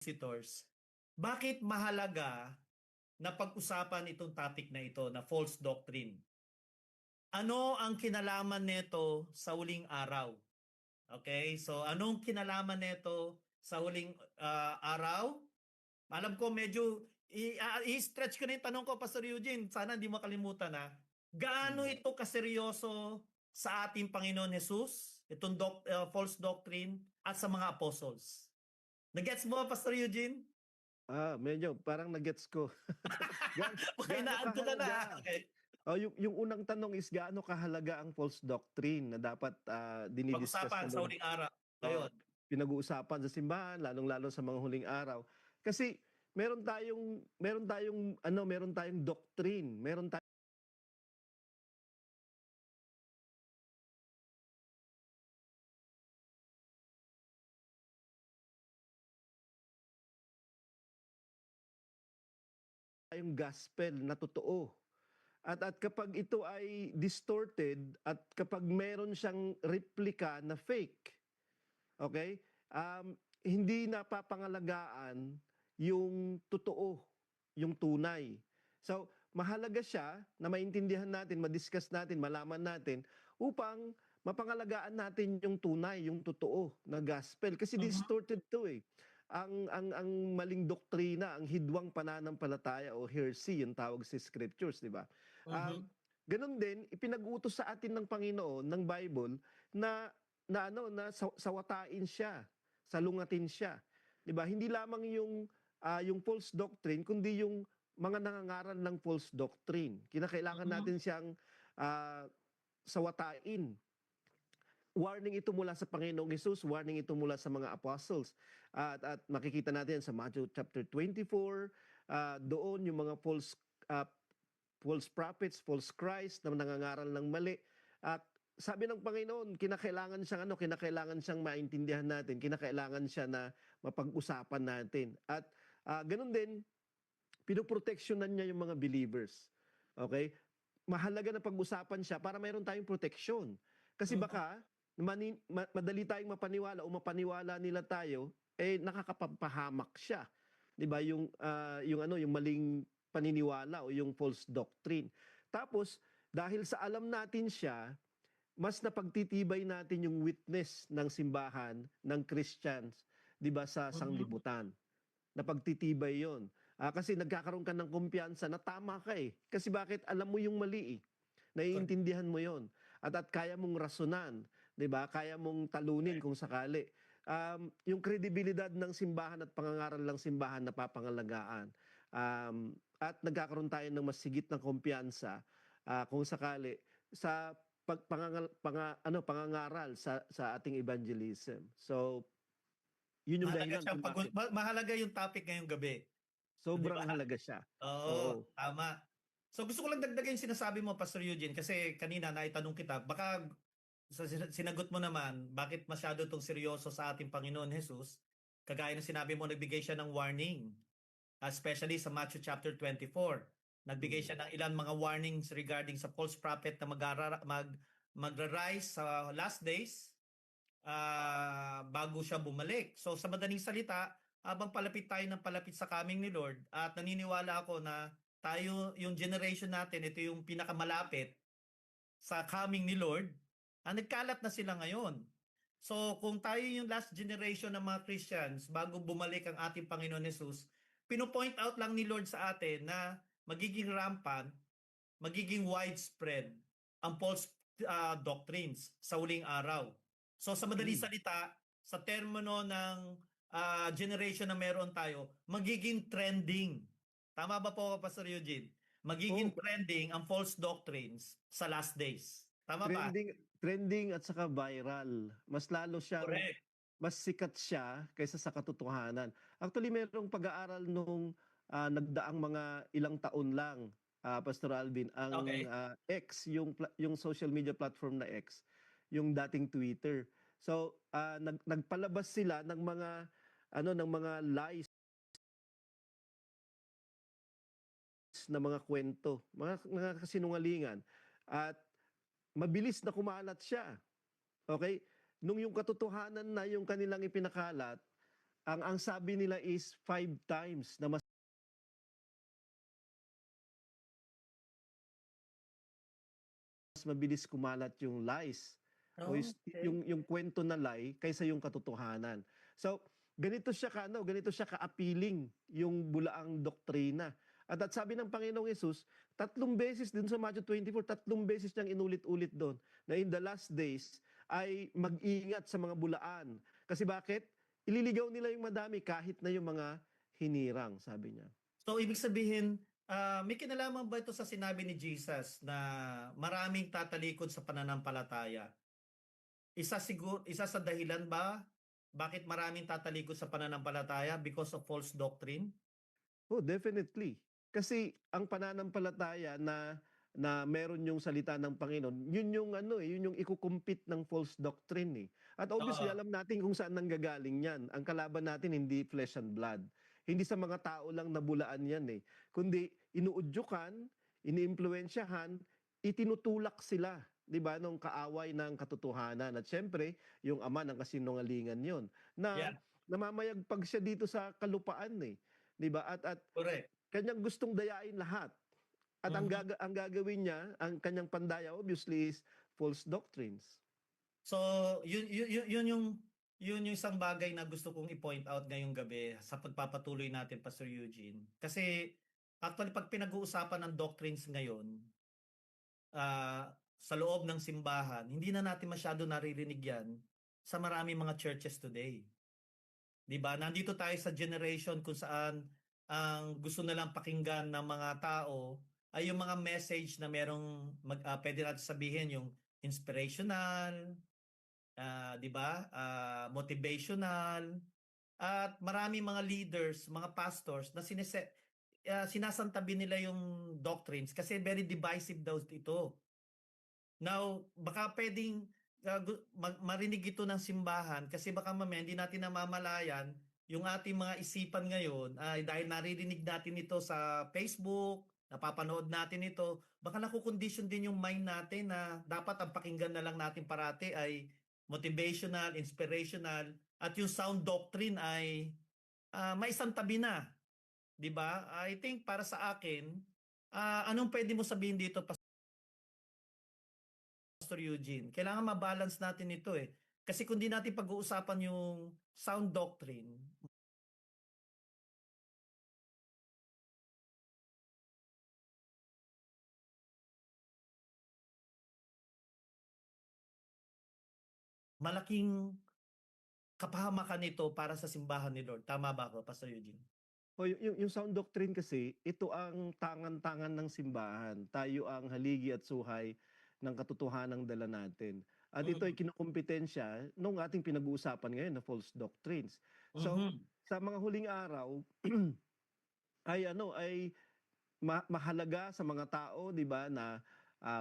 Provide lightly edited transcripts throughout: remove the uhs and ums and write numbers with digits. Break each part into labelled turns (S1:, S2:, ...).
S1: visitors, bakit mahalaga na pag-usapan itong topic na ito na false doctrine? Ano ang kinalaman nito sa huling araw? Okay? So anong kinalaman nito sa huling araw? Alam ko medyo i-stretch ko na yung tanong ko, Pastor Eugene. Sana hindi makalimutan na. Gaano ito kaseryoso sa ating Panginoon Jesus, itong false doctrine at sa mga apostles? Nagets mo, Pastor Eugene?
S2: Medyo parang na-gets ko.
S1: Baka inaanto ka na. Okay.
S2: Yung unang tanong is gaano kahalaga ang false doctrine na dapat dinidiscuss
S1: Pag-usapan sa huling araw.
S2: uh,
S1: Ngayon.
S2: pinag-uusapan sa simbahan, lalong-lalo sa mga huling araw. Kasi meron tayong doctrine, meron tayong gospel na totoo. At kapag ito ay distorted at kapag meron siyang replika na fake, okay? Hindi napapangalagaan yung totoo, yung tunay. So, mahalaga siya na maintindihan natin, madiscuss natin, malaman natin upang mapangalagaan natin yung tunay, yung totoo na gospel kasi distorted to eh. Ang maling doktrina, ang hidwang pananampalataya o heresy yung tawag sa scriptures, di ba? Ganun din ipinag-utos sa atin ng Panginoon ng Bible na sawatain siya, salungatin siya. 'Di ba? Hindi lamang yung false doctrine kundi yung mga nangangaral ng false doctrine. Kinakailangan natin siyang sawatain. Warning ito mula sa Panginoong Hesus, warning ito mula sa mga apostles. At makikita natin sa Matthew chapter 24, doon yung mga false prophets, false Christ na nangangaral ng mali. At sabi ng Panginoon, kinakailangan siyang maintindihan natin, kinakailangan siya na mapag-usapan natin. At ganun din, pinoproteksyonan niya yung mga believers. Okay? Mahalaga na pag-usapan siya para mayroon tayong proteksyon. Kasi baka madali tayong mapaniwala o mapaniwala nila tayo, nakakapampahamak siya. 'Di ba? Yung maling paniniwala o yung false doctrine. Tapos, dahil sa alam natin siya, mas napagtitibay natin yung witness ng simbahan, ng Christians, 'di ba, sa sanglibutan. Napagtitibay 'yon. Kasi nagkakaroon ka ng kumpiyansa na tama ka eh. Kasi bakit? Alam mo yung mali eh. Naiintindihan mo 'yon. At kaya mong rasonan, 'di ba? Kaya mong talunin kung sakali. Yung kredibilidad ng simbahan at pangangaral ng simbahan napapangalagaan. At nagkakaroon tayo ng mas higit ng kumpiyansa kung sakali sa pangangaral sa ating evangelism. So, yun yung dahilan kung bakit.
S1: Mahalaga yung topic ngayong gabi.
S2: Sobrang halaga siya.
S1: Oo, tama. So gusto ko lang dagdagan yung sinasabi mo, Pastor Eugene, kasi kanina naitanong kita, baka sinagot mo naman, bakit masyado itong seryoso sa ating Panginoon Jesus? Kagaya ng sinabi mo, nagbigay siya ng warning, especially sa Matthew chapter 24. Nagbigay siya ng ilan mga warnings regarding sa false prophet na magra-rise sa last days bago siya bumalik. So sa madaling salita, habang palapit tayo ng palapit sa coming ni Lord, at naniniwala ako na tayo, yung generation natin, ito yung pinakamalapit sa coming ni Lord, nagkalat na sila ngayon. So kung tayo yung last generation ng mga Christians bago bumalik ang ating Panginoon Jesus, pinopoint out lang ni Lord sa atin na magiging rampant, magiging widespread ang false doctrines sa huling araw. So sa madaling salita, sa termino ng generation na meron tayo, magiging trending. Tama ba po, Pastor Eugene? Magiging trending ang false doctrines sa last days. Tama ba?
S2: Trending at saka viral. Mas lalo siyang,
S1: Correct.
S2: mas sikat siya kaysa sa katotohanan. Actually, mayroong pag-aaral nung nagdaang mga ilang taon lang, Pastor Alvin, ang X, yung social media platform na X, yung dating Twitter. So, nagpalabas sila ng mga lies na mga kwento, mga kasinungalingan. At mabilis na kumalat siya. Okay? Nung yung katotohanan na yung kanilang ipinakalat, ang sabi nila is 5 times na mas mabilis kumalat yung lies o
S1: Okay.
S2: yung kwento na lie kaysa yung katotohanan. So, ganito siya ka-appealing yung bulaang doktrina. At sabi ng Panginoong Yesus, 3 beses din sa Matthew 24, 3 beses niyang inulit-ulit doon na in the last days ay mag-ingat sa mga bulaan. Kasi bakit? Ililigaw nila yung madami kahit na yung mga hinirang, sabi niya.
S1: So ibig sabihin, may kinalaman ba ito sa sinabi ni Jesus na maraming tatalikod sa pananampalataya? Isa sa dahilan ba bakit maraming tatalikod sa pananampalataya because of false doctrine?
S2: Oh, definitely. Kasi ang pananampalataya na meron yung salita ng Panginoon, yun yung ano yun yung iko-compete ng false doctrine eh. At obviously
S1: Oo.
S2: alam natin kung saan nanggagaling yan. Ang kalaban natin hindi flesh and blood. Hindi sa mga tao lang nabulaan yan eh. Kundi inuudyukan, iniimpluwensyahan, itinutulak sila, 'di ba, nung kaaway ng katotohanan. At syempre, yung ama ng kasinungalingan yon na
S1: Yeah,
S2: namamayagpag siya dito sa kalupaan eh. 'Di ba? At
S1: correct.
S2: kanyang gustong dayain lahat. At
S1: Mhm.
S2: ang gagawin niya, ang kanyang pandaya obviously is false doctrines.
S1: So, yun yung isang bagay na gusto kong i-point out ngayong gabi sa pagpapatuloy natin, Pastor Eugene. Kasi actually, pag pinag-uusapan ng doctrines ngayon, sa loob ng simbahan, hindi na natin masyado naririnig yan sa maraming mga churches today. 'Di ba? Nandito tayo sa generation kung saan ang gusto na lang pakinggan ng mga tao ay yung mga message na merong pwede natin sabihin yung inspirational, 'di ba? Motivational at maraming mga leaders, mga pastors na sinasantabi nila yung doctrines kasi very divisive daw ito. Now, baka puwedeng, marinig ito ng simbahan kasi baka mamaya hindi natin namamalayan yung ating mga isipan ngayon ay dahil naririnig natin ito sa Facebook, napapanood natin ito, baka nakokondisyon din yung mind natin na dapat ang pakinggan na lang natin parati ay motivational, inspirational at yung sound doctrine ay, maisantabi na, 'di ba? I think para sa akin, anong puwede mo sabihin dito, Pastor Eugene? Kailangan ma-balance natin ito eh. Kasi kung di natin pag-uusapan yung sound doctrine, malaking kapahamakan nito para sa simbahan ni Lord. Tama ba ako, Pastor Eugene?
S2: O yung sound doctrine kasi, ito ang tangan-tangan ng simbahan. Tayo ang haligi at suhay ng katotohanang dala natin. At ito ay
S1: Mm.
S2: kinukumpetensya nung ating pinag-uusapan ngayon na false doctrines. So,
S1: Mhm.
S2: sa mga huling araw ay mahalaga sa mga tao, 'di ba, na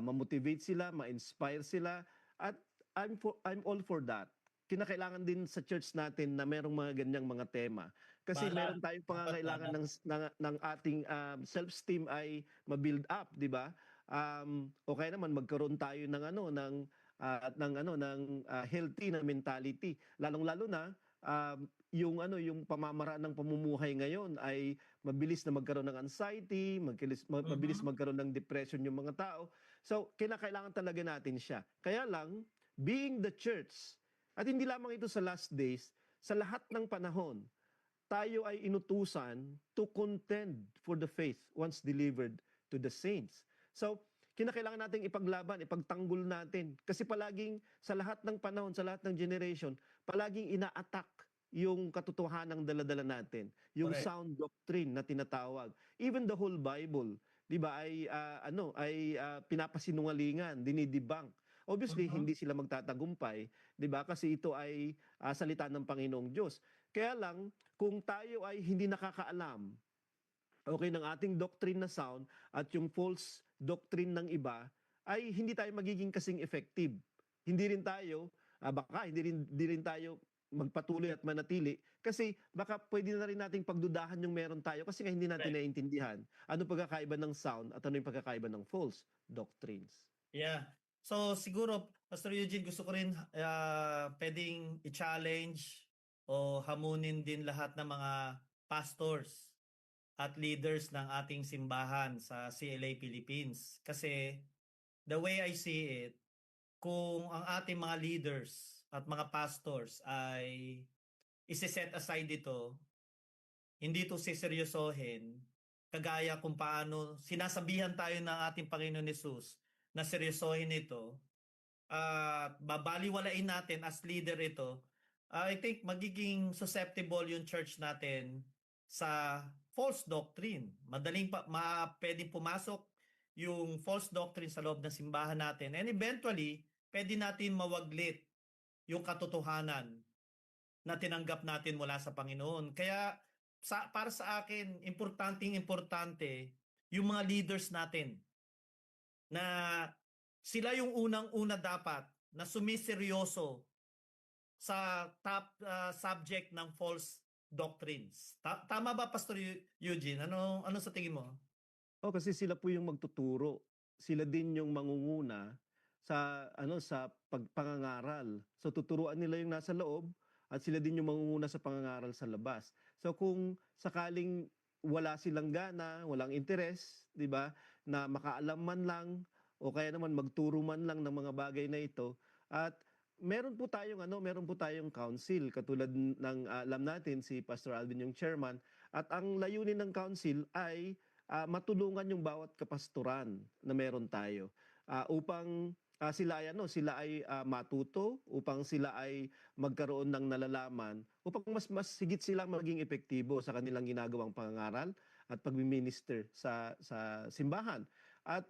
S2: ma-motivate sila, ma-inspire sila at I'm all for that. Kinakailangan din sa church natin na merong mga ganyang mga tema. Kasi
S1: Banat.
S2: meron tayong
S1: Dapat
S2: pangangailangan
S1: banat.
S2: ng ating self-esteem ay ma-build up, 'di ba? O kaya naman magkaroon tayo ng healthy na mentality. Lalong-lalo na yung pamamaraan ng pamumuhay ngayon ay mabilis na magkaroon ng anxiety, mabilis
S1: Mhm.
S2: magkaroon ng depression yung mga tao. So, kinakailangan talaga natin siya. Kaya lang, being the church, at hindi lamang ito sa last days, sa lahat ng panahon, tayo ay inutusan to contend for the faith once delivered to the saints. So, kinakailangan nating ipaglaban, ipagtanggol natin. Kasi palaging sa lahat ng panahon, sa lahat ng generation, palaging ina-attack yung katotohanang dala-dala natin, yung
S1: Correct.
S2: sound doctrine na tinatawag. Even the whole Bible, 'di ba, ay pinapasinungalingan, dinidebunk. Obviously,
S1: Mhm.
S2: hindi sila magtatagumpay, 'di ba? Kasi ito ay salita ng Panginoong Diyos. Kaya lang kung tayo ay hindi nakakaalam, okay, ng ating doctrine na sound at yung false doctrine ng iba, ay hindi tayo magiging kasing effective. Hindi rin tayo, baka hindi rin tayo magpatuloy at manatili kasi baka pwede na rin nating pagdudahan yung meron tayo kasi nga hindi natin
S1: Correct.
S2: naiintindihan ano pagkakaiba ng sound at ano yung pagkakaiba ng false doctrines.
S1: Yeah. So siguro, Pastor Eugene, gusto ko rin puwedeng i-challenge o hamunin din lahat ng mga pastors at leaders ng ating simbahan sa CLA Philippines. Kasi the way I see it, kung ang ating mga leaders at mga pastors ay isi-set aside ito, hindi ito siseryosohin, kagaya kung paano sinasabihan tayo ng ating Panginoon Hesus na seryosohin ito, at babaliwalain natin as leader ito, I think magiging susceptible yung church natin sa false doctrine. Pwedeng pumasok yung false doctrine sa loob ng simbahan natin, and eventually pwede natin mawaglit yung katotohanan na tinanggap natin mula sa Panginoon. Kaya para sa akin, importante yung mga leaders natin na sila yung unang-una dapat na sumiseryoso sa top subject ng false doctrines. Tama ba, Pastor Eugene? Ano sa tingin mo?
S2: O kasi sila po yung magtuturo. Sila din yung mangunguna sa pagpangangaral. So tuturuan nila yung nasa loob at sila din yung mangunguna sa pangangaral sa labas. So kung sakaling wala silang gana, walang interes, 'di ba, na makaalam man lang o kaya naman magturo man lang ng mga bagay na ito, at meron po tayong council katulad ng alam natin si Pastor Alvin yung chairman, at ang layunin ng council ay matulungan yung bawat kapastoran na meron tayo upang sila ay matuto, upang sila ay magkaroon ng nalalaman, upang mas higit silang maging epektibo sa kanilang ginagawang pangangaral at pagmi-minister sa simbahan. At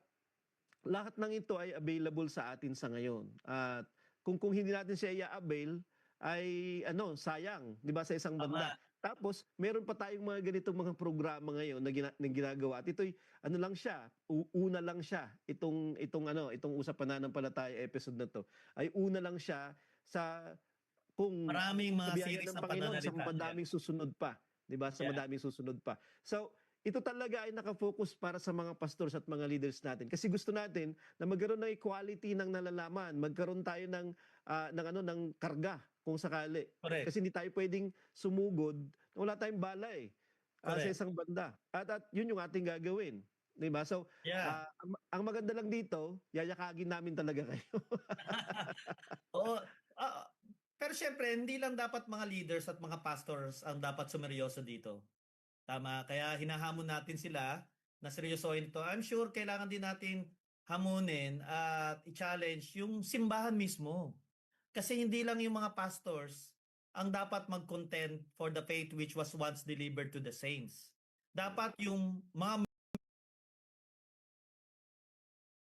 S2: lahat ng ito ay available sa atin sa ngayon. At kung hindi natin siya i-avail, ay sayang, 'di ba, sa isang banda.
S1: Tama.
S2: Tapos meron pa tayong mga ganitong mga programa ngayon na ginagawa. At ito'y lang siya, una lang siya itong usap pananampalataya episode na 'to. Ay una lang siya sa kung
S1: Maraming
S2: sa
S1: mga
S2: biyaya
S1: series
S2: ng
S1: na
S2: Panginoon sa
S1: pananalita. Yeah.
S2: madaming susunod pa, 'di ba? Sa
S1: Yeah.
S2: madaming susunod pa. So, ito talaga ay nakafocus para sa mga pastors at mga leaders natin. Kasi gusto natin na magkaroon ng equality ng nalalaman, magkaroon tayo ng karga kung sakali.
S1: Correct.
S2: Kasi hindi tayo pwedeng sumugod na wala tayong bala sa
S1: Correct.
S2: isang banda. At yun yung ating gagawin. 'Di ba? So,
S1: Yeah.
S2: ang maganda lang dito, yayakagin namin talaga kayo.
S1: Oo. Ah, pero syempre, hindi lang dapat mga leaders at mga pastors ang dapat sumeryoso dito. Tama. Kaya hinahamon natin sila na seryosohin ito. I'm sure kailangan din natin hamunin at i-challenge yung simbahan mismo. Kasi hindi lang yung mga pastors ang dapat mag-contend for the faith which was once delivered to the saints. Dapat yung mga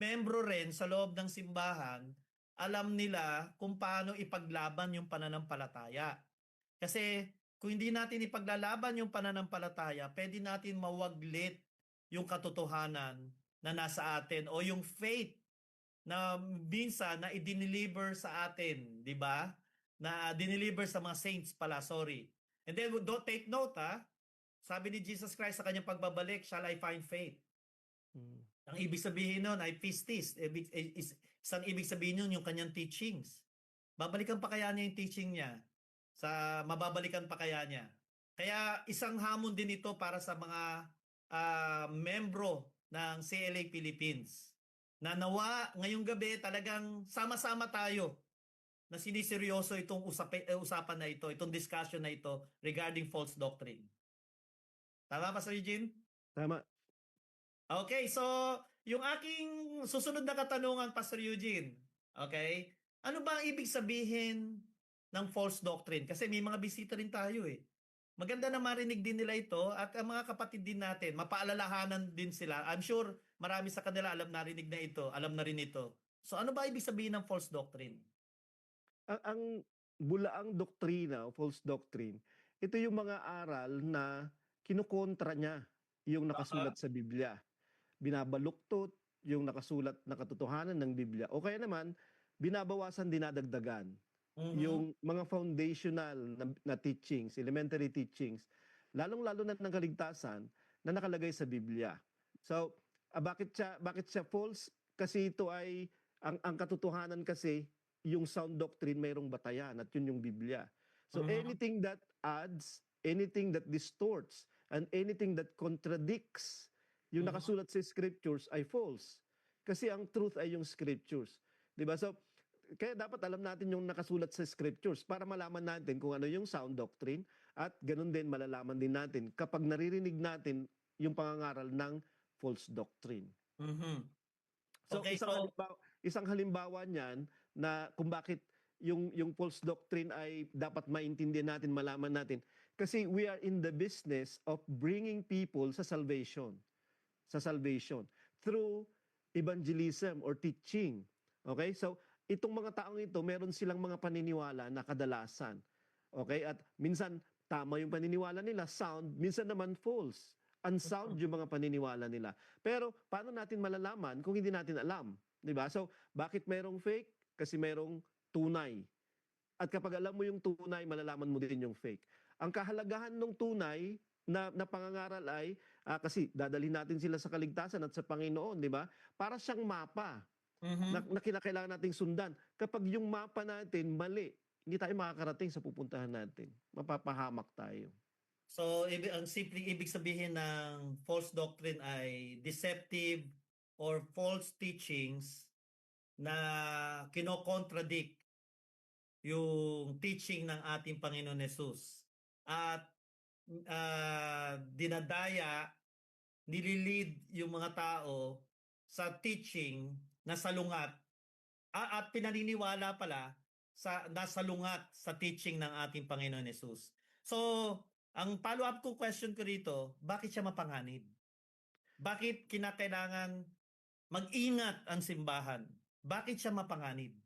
S1: membro rin sa loob ng simbahan, alam nila kung paano ipaglaban yung pananampalataya. Kasi kung hindi natin ipaglalaban yung pananampalataya, pwede natin mawaglit yung katotohanan na nasa atin o yung faith na minsan na i-deliver sa atin, di ba? Na dineliver sa mga saints pala, sorry. And then don't take note sabi ni Jesus Christ sa kanyang pagbabalik, shall I find faith?
S2: Mm.
S1: Ang ibig sabihin nun ay pistis. Isang ibig sabihin nun yung kanyang teachings. Babalikan pa kaya niya yung teaching niya? Mababalikan pa kaya niya? Kaya isang hamon din ito para sa mga membro ng CLA Philippines na nawa ngayong gabi talagang sama-sama tayo na siniseryoso itong usapan na ito, itong discussion na ito regarding false doctrine. Tama ba, Sir Eugene?
S2: Tama.
S1: Okay, so yung aking susunod na katanungan, Pastor Eugene, okay? Ano ba ang ibig sabihin ng false doctrine? Kasi may mga bisita rin tayo Maganda na marinig din nila ito at ang mga kapatid din natin, mapaalalahanan din sila. I'm sure marami sa kanila alam na rin ito. So ano ba ibig sabihin ng false doctrine?
S2: Ang bulaang doktrina o false doctrine, ito yung mga aral na kinukontra niya yung nakasulat sa Biblia. Binabaluktot yung nakasulat na katotohanan ng Biblia. O kaya naman, binabawasan, dinadagdagan
S1: Mhm.
S2: yung mga foundational na teachings, elementary teachings, lalong-lalo na ng kaligtasan na nakalagay sa Biblia. So, bakit siya false? Kasi ito ay ang katotohanan kasi yung sound doctrine mayroong batayan at yun yung Biblia. So
S1: Mhm.
S2: anything that adds, anything that distorts, and anything that contradicts yung
S1: Mhm.
S2: nakasulat sa scriptures ay false. Kasi ang truth ay yung scriptures. 'Di ba? So kaya dapat alam natin yung nakasulat sa scriptures para malaman natin kung ano yung sound doctrine at ganun din malalaman din natin kapag naririnig natin yung pangangaral ng false doctrine.
S1: Mhm.
S2: So
S1: Okay, so
S2: isang halimbawa niyan na kung bakit yung false doctrine ay dapat maintindihan natin, malaman natin. Kasi we are in the business of bringing people sa salvation through evangelism or teaching. Okay? So itong mga taong ito, meron silang mga paniniwala na kadalasan. Okay? At minsan tama yung paniniwala nila, sound, minsan naman false. Unsound yung mga paniniwala nila. Pero paano natin malalaman kung hindi natin alam? 'Di ba? So, bakit merong fake? Kasi merong tunay. At kapag alam mo yung tunay, malalaman mo din yung fake. Ang kahalagahan ng tunay na pangangaral ay kasi dadalhin natin sila sa kaligtasan at sa Panginoon, 'di ba? Para siyang mapa
S1: mhm.
S2: na kinakailangan nating sundan. Kapag yung mapa natin mali, hindi tayo makakarating sa pupuntahan natin. Mapapahamak tayo.
S1: So, ang simpleng ibig sabihin ng false doctrine ay deceptive or false teachings na kino-contradict yung teaching ng ating Panginoon Hesus. At dinadaya, nililid yung mga tao sa teaching na salungat at pinaniniwala pala sa nasalungat sa teaching ng ating Panginoon Hesus. So, ang follow-up ko question ko rito, bakit siya mapanganib? Bakit kinakailangan mag-ingat ang simbahan? Bakit siya mapanganib?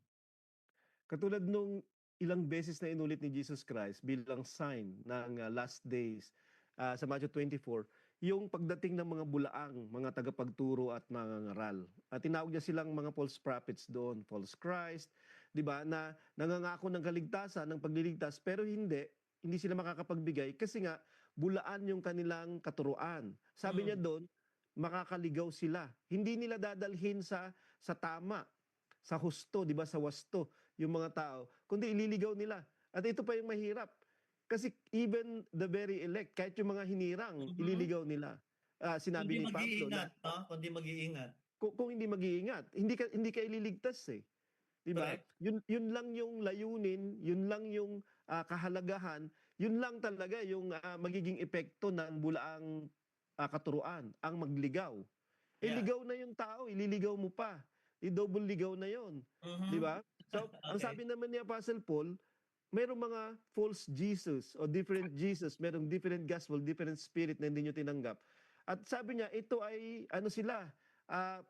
S2: Katulad nung ilang beses na inulit ni Jesus Christ bilang sign ng last days sa Matthew 24, yung pagdating ng mga bulaang, mga tagapagturo at mga ngaral. At tinawag niya silang mga false prophets doon, false Christ, 'di ba? Na nangangako ng kaligtasan, ng pagliligtas, pero hindi sila makakapagbigay kasi nga bulaan yung kanilang katuruan. Sabi niya
S1: Mm.
S2: doon, makakaligaw sila. Hindi nila dadalhin sa tama, sa husto, 'di ba? Sa wasto yung mga tao, kundi ililigaw nila. At ito pa yung mahirap. Kasi even the very elect, kahit yung mga hinirang,
S1: Mhm.
S2: ililigaw nila. Sinabi
S1: Kundi
S2: ni Pablo na
S1: mag-iingat, no? Kundi mag-iingat.
S2: kung hindi mag-iingat, hindi ka ililigtas eh. 'Di ba?
S1: Correct?
S2: Yun lang yung layunin, yun lang yung kahalagahan, yun lang talaga yung magiging epekto ng bulaang katuruan, ang magligaw. Eh
S1: Yeah.
S2: ligaw na yung tao, ililigaw mo pa. I-double ligaw na yon, 'di
S1: Mhm.
S2: ba? So, ang
S1: Okay.
S2: sabi naman ni Apostle Paul, merong mga false Jesus o different Jesus, merong different gospel, different spirit na hindi nyo tinanggap. At sabi niya, ito ay ano sila, ah,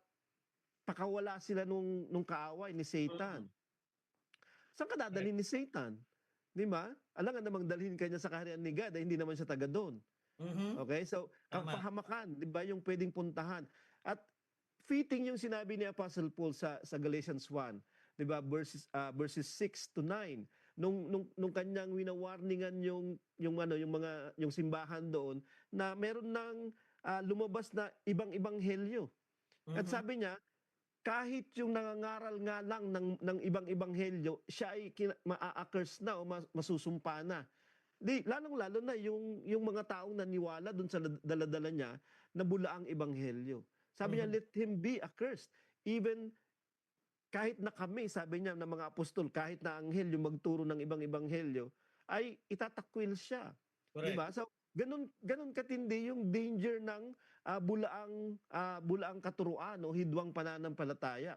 S2: pakawala sila nung kaaway ni Satan.
S1: Mhm.
S2: Saan ka
S1: Correct.
S2: dadalhin ni Satan? 'Di ba? Alangan namang dalhin kanya sa kaharian ni God, hindi naman siya taga doon.
S1: Mhm.
S2: Okay? So,
S1: Tama.
S2: kapahamakan, 'di ba, yung pwedeng puntahan. At fitting yung sinabi ni Apostle Paul sa Galatians 1, 'di ba, verses 6 to 9. Nung kanyang wina-warningan yung simbahan doon na meron ng lumabas na ibang ebanghelyo. At
S1: Mhm.
S2: sabi niya, kahit yung nangangaral nga lang ng ibang ebanghelyo, siya ay maa-curse na o masusumpa na. Lalong-lalo na yung mga taong naniwala dun sa dala-dala niya na bulaang ebanghelyo. Sabi niya,
S1: Mhm.
S2: let him be accursed. Even kahit na kami, sabi niya ng mga apostol, kahit na anghel yung magturo ng ibang ebanghelyo, ay itatakwil siya. 'Di
S1: Correct.
S2: ba? So, ganun katindi yung danger ng bulaang katuruan o hidwang pananampalataya.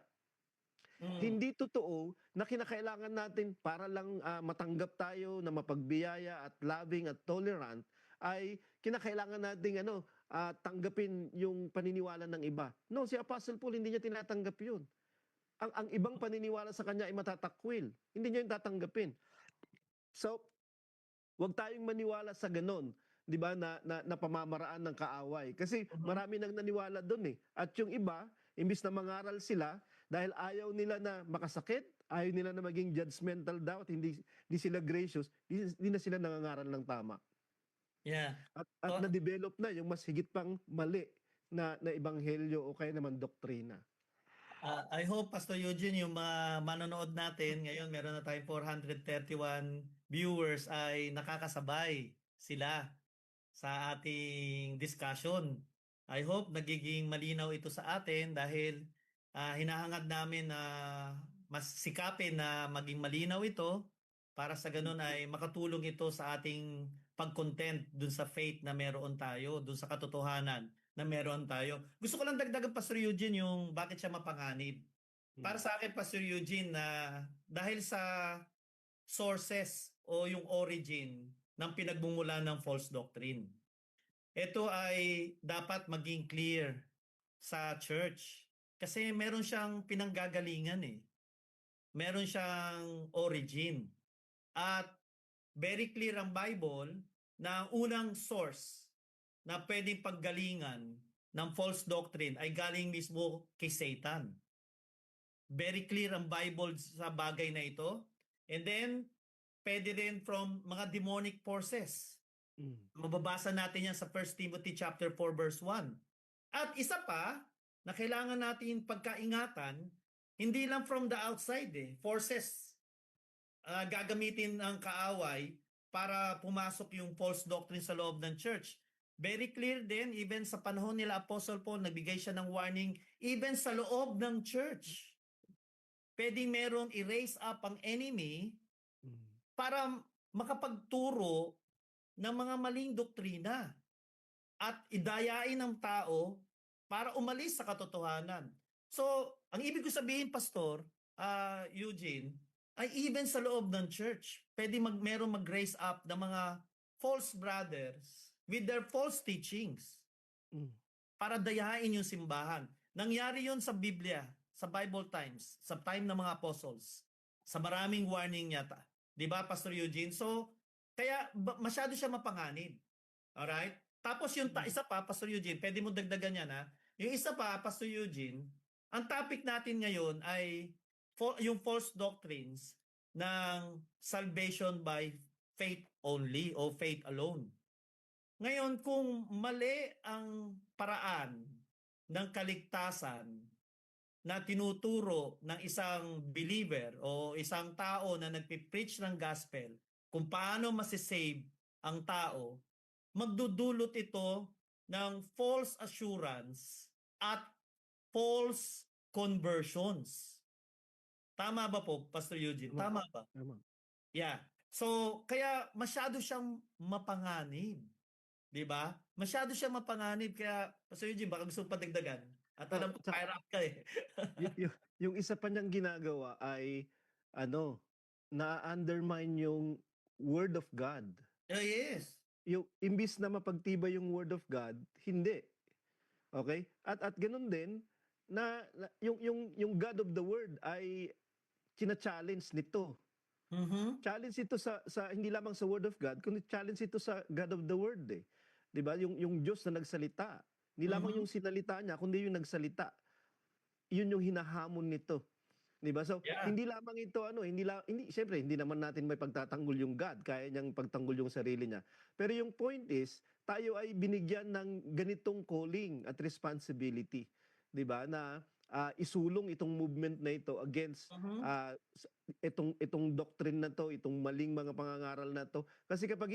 S1: Mm.
S2: Hindi totoo na kinakailangan natin para lang matanggap tayo na mapagbiyaya at loving at tolerant ay kinakailangan nating tanggapin yung paniniwala ng iba. No, si Apostle Paul hindi niya tinatanggap 'yun. Ang ibang paniniwala sa kanya ay matatakwil. Hindi niya 'yun tatanggapin. So, huwag tayong maniwala sa gano'n, 'di ba, na pamamaraan ng kaaway. Kasi
S1: Mhm.
S2: marami nang naniwala do'n eh. At yung iba, imbis na mangaral sila dahil ayaw nila na makasakit, ayaw nila na maging judgmental daw at hindi sila gracious, di na sila nangangaral ng tama.
S1: Yeah.
S2: At
S1: So,
S2: na-develop na yung mas higit pang mali na ebanghelyo o kaya naman doktrina.
S1: I hope, Pastor Eugene, yung mga manonood natin, ngayon meron na tayong 431 viewers ay nakakasabay sila sa ating discussion. I hope nagiging malinaw ito sa atin dahil hinahangad namin na mas sikapin na maging malinaw ito para sa ganun ay makatulong ito sa ating pag-content dun sa faith na meron tayo, dun sa katotohanan na meron tayo. Gusto ko lang dagdagan, Pastor Eugene, yung bakit siya mapanganib. Para
S2: Mm.
S1: sa akin, Pastor Eugene, na dahil sa sources o yung origin ng pinagmumula ng false doctrine. Ito ay dapat maging clear sa church. Kasi meron siyang pinanggagalingan eh. Meron siyang origin. At very clear ang Bible na ang unang source na pwedeng paggalingan ng false doctrine ay galing mismo kay Satan. Very clear ang Bible sa bagay na ito. And then, pwede rin from mga demonic forces.
S2: Mm.
S1: Mababasa natin yan sa 1 Timothy chapter 4 verse 1. At isa pa na kailangan natin pagkaingatan, hindi lang from the outside forces gagamitin ang kaaway para pumasok yung false doctrine sa loob ng church. Very clear din, even sa panahon nila Apostle Paul, nagbigay siya ng warning, even sa loob ng church. Pwedeng merong i-raise up ang enemy
S2: Mm.
S1: para makapagturo ng mga maling doktrina at idayain ng tao para umalis sa katotohanan. So, ang ibig ko sabihin, Pastor Eugene, ay even sa loob ng church, pwede merong mag-raise up ng mga false brothers with their false teachings
S2: Mm.
S1: para dayain yung simbahan. Nangyari yon sa Biblia, sa Bible times, sa time ng mga apostles. Sa maraming warning yata. Di ba, Pastor Eugene? So, kaya masyado siya mapanganib. Alright? Tapos yung isa pa, Pastor Eugene, pwede mo dagdagan yan ha. Yung isa pa, Pastor Eugene, ang topic natin ngayon ay yung false doctrines ng salvation by faith only o faith alone. Ngayon, kung mali ang paraan ng kaligtasan na tinuturo ng isang believer o isang tao na nagpipreach ng gospel, kung paano masisave ang tao, magdudulot ito ng false assurance at false conversions. Tama ba po, Pastor Eugene?
S2: Tama.
S1: Tama ba?
S2: Tama.
S1: Yeah. So, kaya masyado siyang mapanganib. Di ba? Masyado siyang mapanganib. Kaya, Pastor Eugene, baka gusto padagdagan. At
S2: Oh,
S1: alam ko, fire up ka eh.
S2: yung isa pa niyang ginagawa ay ano, na-undermine yung word of God.
S1: Oh, yes.
S2: Yung imbis na mapagtibay yung word of God, hindi. Okay? At ganun din yung God of the word ay china-challenge nito.
S1: Mhm.
S2: Challenge ito sa hindi lamang sa word of God, kundi challenge ito sa God of the word eh. 'Di ba? Yung Diyos na nagsalita. Hindi lamang
S1: Mhm.
S2: yung sinalita niya, kundi yung nagsalita. Yun yung hinahamon nito. 'Di ba? So,
S1: Yeah.
S2: hindi lamang ito hindi syempre hindi naman natin may pagtatanggol yung God, kaya niyang pagtanggol yung sarili niya. Pero yung point is, tayo ay binigyan ng ganitong calling at responsibility, 'di ba? Na isulong itong movement na ito against
S1: Mhm.
S2: itong doctrine na to, itong maling mga pangangaral na to. Kasi kapag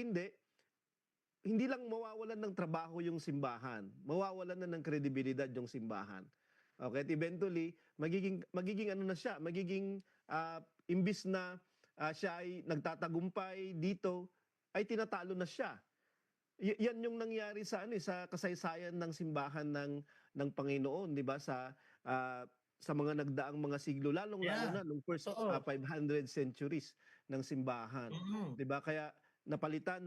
S2: hindi lang mawawalan ng trabaho yung simbahan, mawawalan na ng kredibilidad yung simbahan. Okay, at eventually magiging ano na siya, magiging imbis na siya ay nagtatagumpay dito, ay tinatalo na siya. Yan yung nangyari sa kasaysayan ng simbahan ng Panginoon, 'di ba? Sa mga nagdaang mga siglo, lalong-lalo
S1: Yeah.
S2: na nung first
S1: Totoo.
S2: 500 centuries ng simbahan,
S1: Mhm.
S2: 'di ba? Kaya napalitan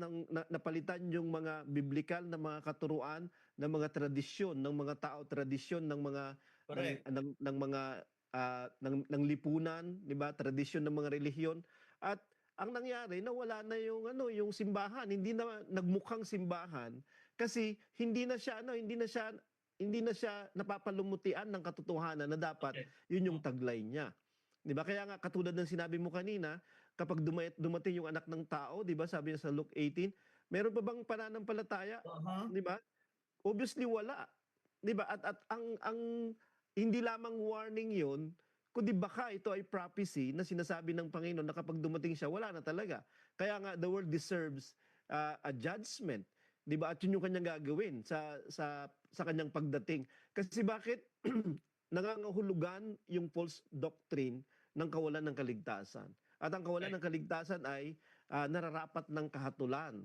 S2: yung mga biblikal na mga katuruan, ng mga tradisyon ng mga tao, tradisyon ng mga
S1: Correct.
S2: ng mga ng lipunan, 'di ba? Tradisyon ng mga relihiyon. At ang nangyari, nawala na yung simbahan, hindi na nagmukhang simbahan kasi hindi na siya napapalumutian ng katotohanan na dapat
S1: Okay.
S2: yun yung taglay niya. 'Di ba? Kaya nga katulad ng sinabi mo kanina, kapag dumating yung anak ng tao, 'di ba? Sabi niya sa Luke 18, meron pa bang pananampalataya?
S1: Uh-huh.
S2: 'Di ba? Obviously wala. 'Di ba? At ang hindi lamang warning 'yon, kundi baka ito ay prophecy na sinasabi ng Panginoon na kapag dumating siya, wala na talaga. Kaya nga the world deserves a judgment, 'di ba? At 'yun yung kanyang gagawin sa kanyang pagdating. Kasi bakit? Nangangahulugan yung false doctrine ng kawalan ng kaligtasan. At ang kawalan
S1: Correct.
S2: ng kaligtasan ay nararapat ng kahatulan.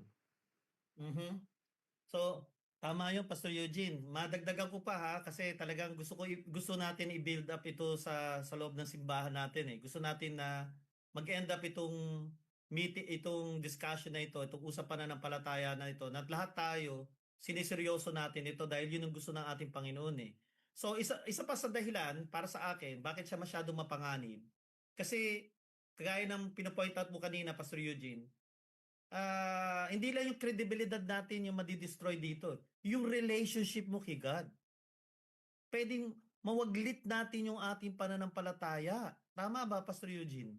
S1: Mhm. So, tama 'yun, Pastor Eugene. Madagdagan ko pa, ha, kasi talagang gusto natin i-build up ito sa loob ng simbahan natin, eh. Gusto natin na mag-end up itong discussion na ito, itong usapan pananampalataya na ito, na lahat tayo siniseryoso natin ito dahil 'yun ang gusto ng ating Panginoon, eh. So, isa isa pa sa dahilan para sa akin bakit siya masyadong mapanganib, kasi kagaya ng pino-point out mo kanina, Pastor Eugene, hindi lang yung kredibilidad natin yung madi-destroy dito, yung relationship mo kay God. Puwedeng mawaglit natin yung ating pananampalataya. Tama ba, Pastor Eugene?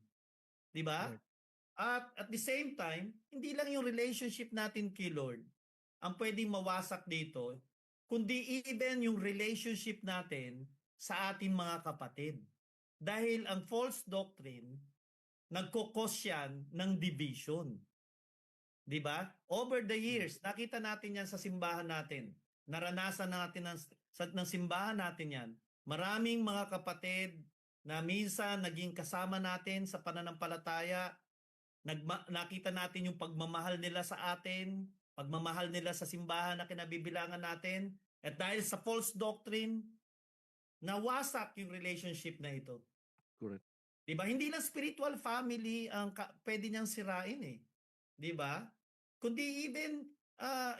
S1: 'Di ba?
S2: Correct.
S1: At the same time, hindi lang yung relationship natin kay Lord ang puwedeng mawasak dito, kundi even yung relationship natin sa ating mga kapatid. Dahil ang false doctrine, nagko-cause yan ng division. 'Di ba? Over the
S2: Hmm,
S1: years, nakita natin 'yan sa simbahan natin. Naranasan natin ng simbahan natin 'yan. Maraming mga kapatid na minsan naging kasama natin sa pananampalataya, nakita natin yung pagmamahal nila sa atin, pagmamahal nila sa simbahan na kinabibilangan natin, at dahil sa false doctrine, nawasak yung relationship na ito.
S2: correct.
S1: 'Di ba? Hindi lang spiritual family ang pwede niyang sirain, eh. 'Di ba? Kundi even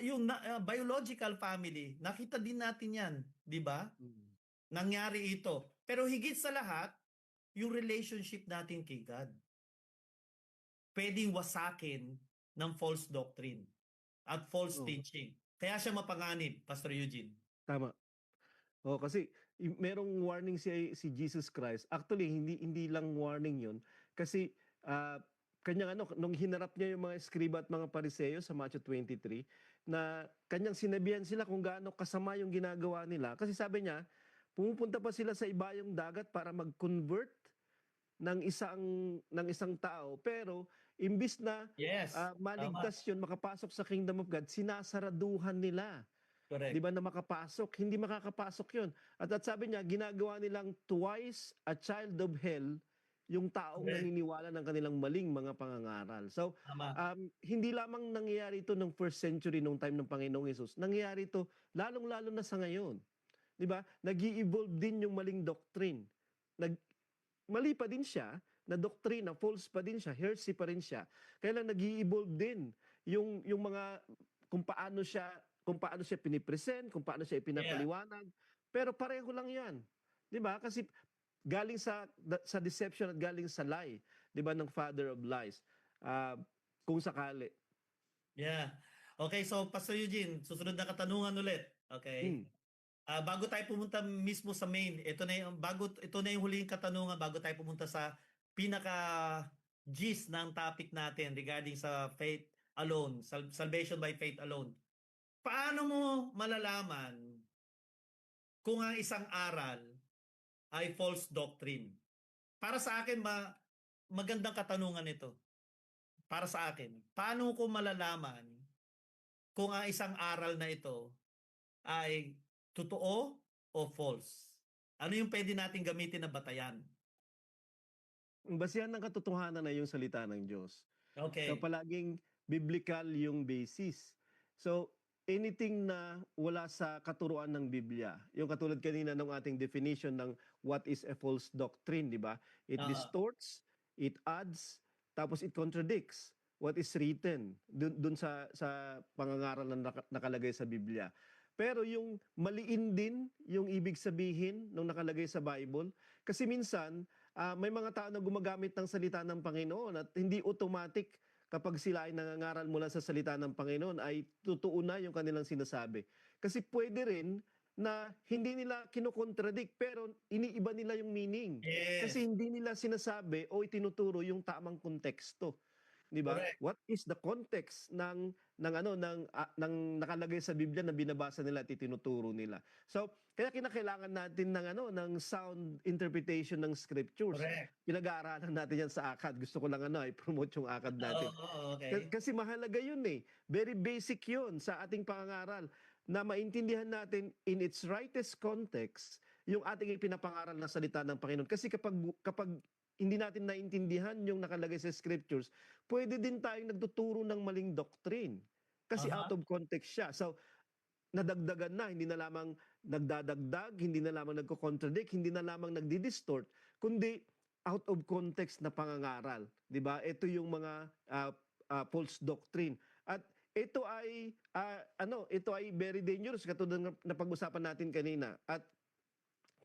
S1: yung biological family, nakita din natin 'yan, 'di ba?
S2: Mm,
S1: Nangyari ito. Pero higit sa lahat, yung relationship natin kay God, pwedeng wasakin ng false doctrine at false
S2: oo,
S1: teaching. Kaya siya mapanganib, Pastor Eugene.
S2: tama. Oo, kasi merong warning si Jesus Christ. Actually, hindi lang warning 'yun kasi, ah, kanyang ano, nung hinarap niya yung mga eskriba at mga Pariseo sa Matthew 23, na kanyang sinabihan sila kung gaano kasama yung ginagawa nila. Kasi sabi niya, pumupunta pa sila sa ibayong dagat para mag-convert ng isang tao, pero imbis na,
S1: Yes, tama.
S2: maligtas yun, makapasok sa kingdom of God, sinasaraduhan nila. 'Di
S1: Correct.
S2: ba, na makapasok, hindi makakapasok 'yun. At sabi niya ginagawa nilang twice a child of hell yung taong
S1: Correct.
S2: naniniwala ng kanilang maling mga pangangaral. So,
S1: Tama.
S2: hindi lamang nangyayari ito nung first century nung time ng Panginoong Hesus, nangyayari ito lalong-lalo na sa ngayon. 'Di ba? Nag-e-evolve din yung maling doctrine. Nag Mali pa din siya na doktrina, false pa din siya, heresy pa rin siya. Kaya lang nag-e-evolve din yung mga kung paano siya pinipresent, kung paano siya
S1: Yeah.
S2: ipinapaliwanag. Pero pareho lang 'yan. 'Di ba? Kasi galing sa deception at galing sa lie, 'di ba, ng father of lies. Ah, kung sakali.
S1: Yeah. Okay, so Pastor Eugene, susunod na katanungan ulit. Okay?
S2: Hmm,
S1: Bago tayo pumunta mismo sa main, ito na yung huling katanungan bago tayo pumunta sa pinaka gist ng topic natin regarding sa faith alone, salvation by faith alone. Paano mo malalaman kung ang isang aral ay false doctrine? Para sa akin, magandang katanungan ito. Para sa akin, paano ko malalaman kung ang isang aral na ito ay totoo o false? Ano yung pwede nating gamitin na batayan?
S2: ang basehan ng katotohanan ay yung salita ng Diyos. So
S1: Okay.
S2: palaging biblical yung basis. So anything na wala sa katuruan ng Biblia, yung katulad kanina ng ating definition ng what is a false doctrine, di ba? It
S1: Oo.
S2: distorts, it adds, tapos it contradicts what is written dun sa pangangaral na nakalagay sa Biblia. Pero yung maliin din yung ibig sabihin nung nakalagay sa Bible, kasi minsan may mga tao na gumagamit ng salita ng Panginoon at hindi automatic kapag sila ay nangangaral mula sa salita ng Panginoon ay totoo na yung kanilang sinasabi. Kasi pwede rin na hindi nila kinokontradict pero iniiba nila yung meaning. Kasi
S1: Yes.
S2: hindi nila sinasabi o itinuturo yung tamang konteksto 'di ba?
S1: Correct.
S2: What is the context ng nakalagay sa Biblia na binabasa nila at itinuturo nila. So, kaya kinakailangan natin ng sound interpretation ng scriptures.
S1: Correct.
S2: Pinag-aaralan natin 'yan sa ACAD. Gusto ko lang i-promote yung ACAD
S1: Oo,
S2: natin.
S1: oo, okey.
S2: Kasi mahalaga 'yun eh. Very basic 'yun sa ating pangangaral na maintindihan natin in its rightest context yung ating ipinapangaral na salita ng Panginoon. Kasi kapag hindi natin naintindihan yung nakalagay sa scriptures, pwede din tayong nagtuturo ng maling doctrine. Kasi out
S1: Uh-huh.
S2: of context siya. So, nadagdagan na, hindi na lamang nagdadagdag, hindi na lamang nagko-contradict, hindi na lamang nagdi-distort, kundi out of context na pangangaral, 'di ba? Ito yung mga false doctrine. At ito ay very dangerous katulad ng napag-usapan natin kanina. At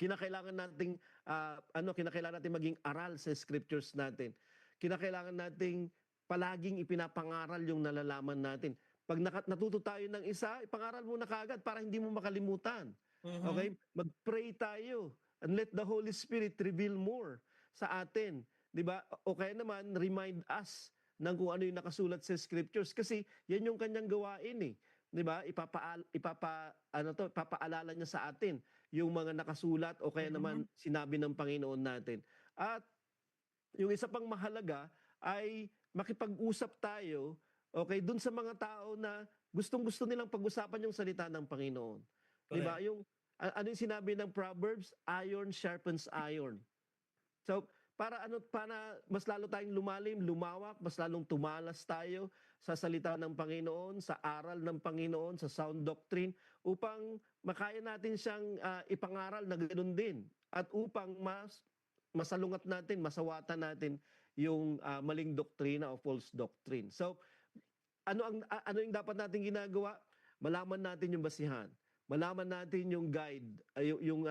S2: kinakailangan nating maging aral sa scriptures natin. Kinakailangan nating palaging ipinapangaral yung nalalaman natin. Pag natuto tayo ng isa, ipangaral mo na kaagad para hindi mo makalimutan.
S1: Mhm.
S2: Okay? Mag-pray tayo and let the Holy Spirit reveal more sa atin. 'Di ba? O kaya naman remind us ng kung ano yung nakasulat sa scriptures kasi yan yung kanyang gawain eh. 'Di ba? Ipapaalala niya sa atin yung mga nakasulat o kaya naman
S1: Mhm.
S2: sinabi ng Panginoon natin. At yung isa pang mahalaga ay makipag-usap tayo, okay, dun sa mga tao na gustong-gusto nilang pag-usapan yung salita ng Panginoon. 'Di ba?
S1: Correct.
S2: Ano yung sinabi ng Proverbs? Iron sharpens iron. So, para mas lalo tayong lumalim, lumawak, mas lalong tumalas tayo sa salita ng Panginoon, sa aral ng Panginoon, sa sound doctrine, upang makaya natin siyang ipangaral na ganoon din. At upang masalungat natin, masawatan natin yung maling doktrina o false doctrine. So, ano yung dapat natin ginagawa? Malaman natin yung basihan. Malaman natin yung guide, yung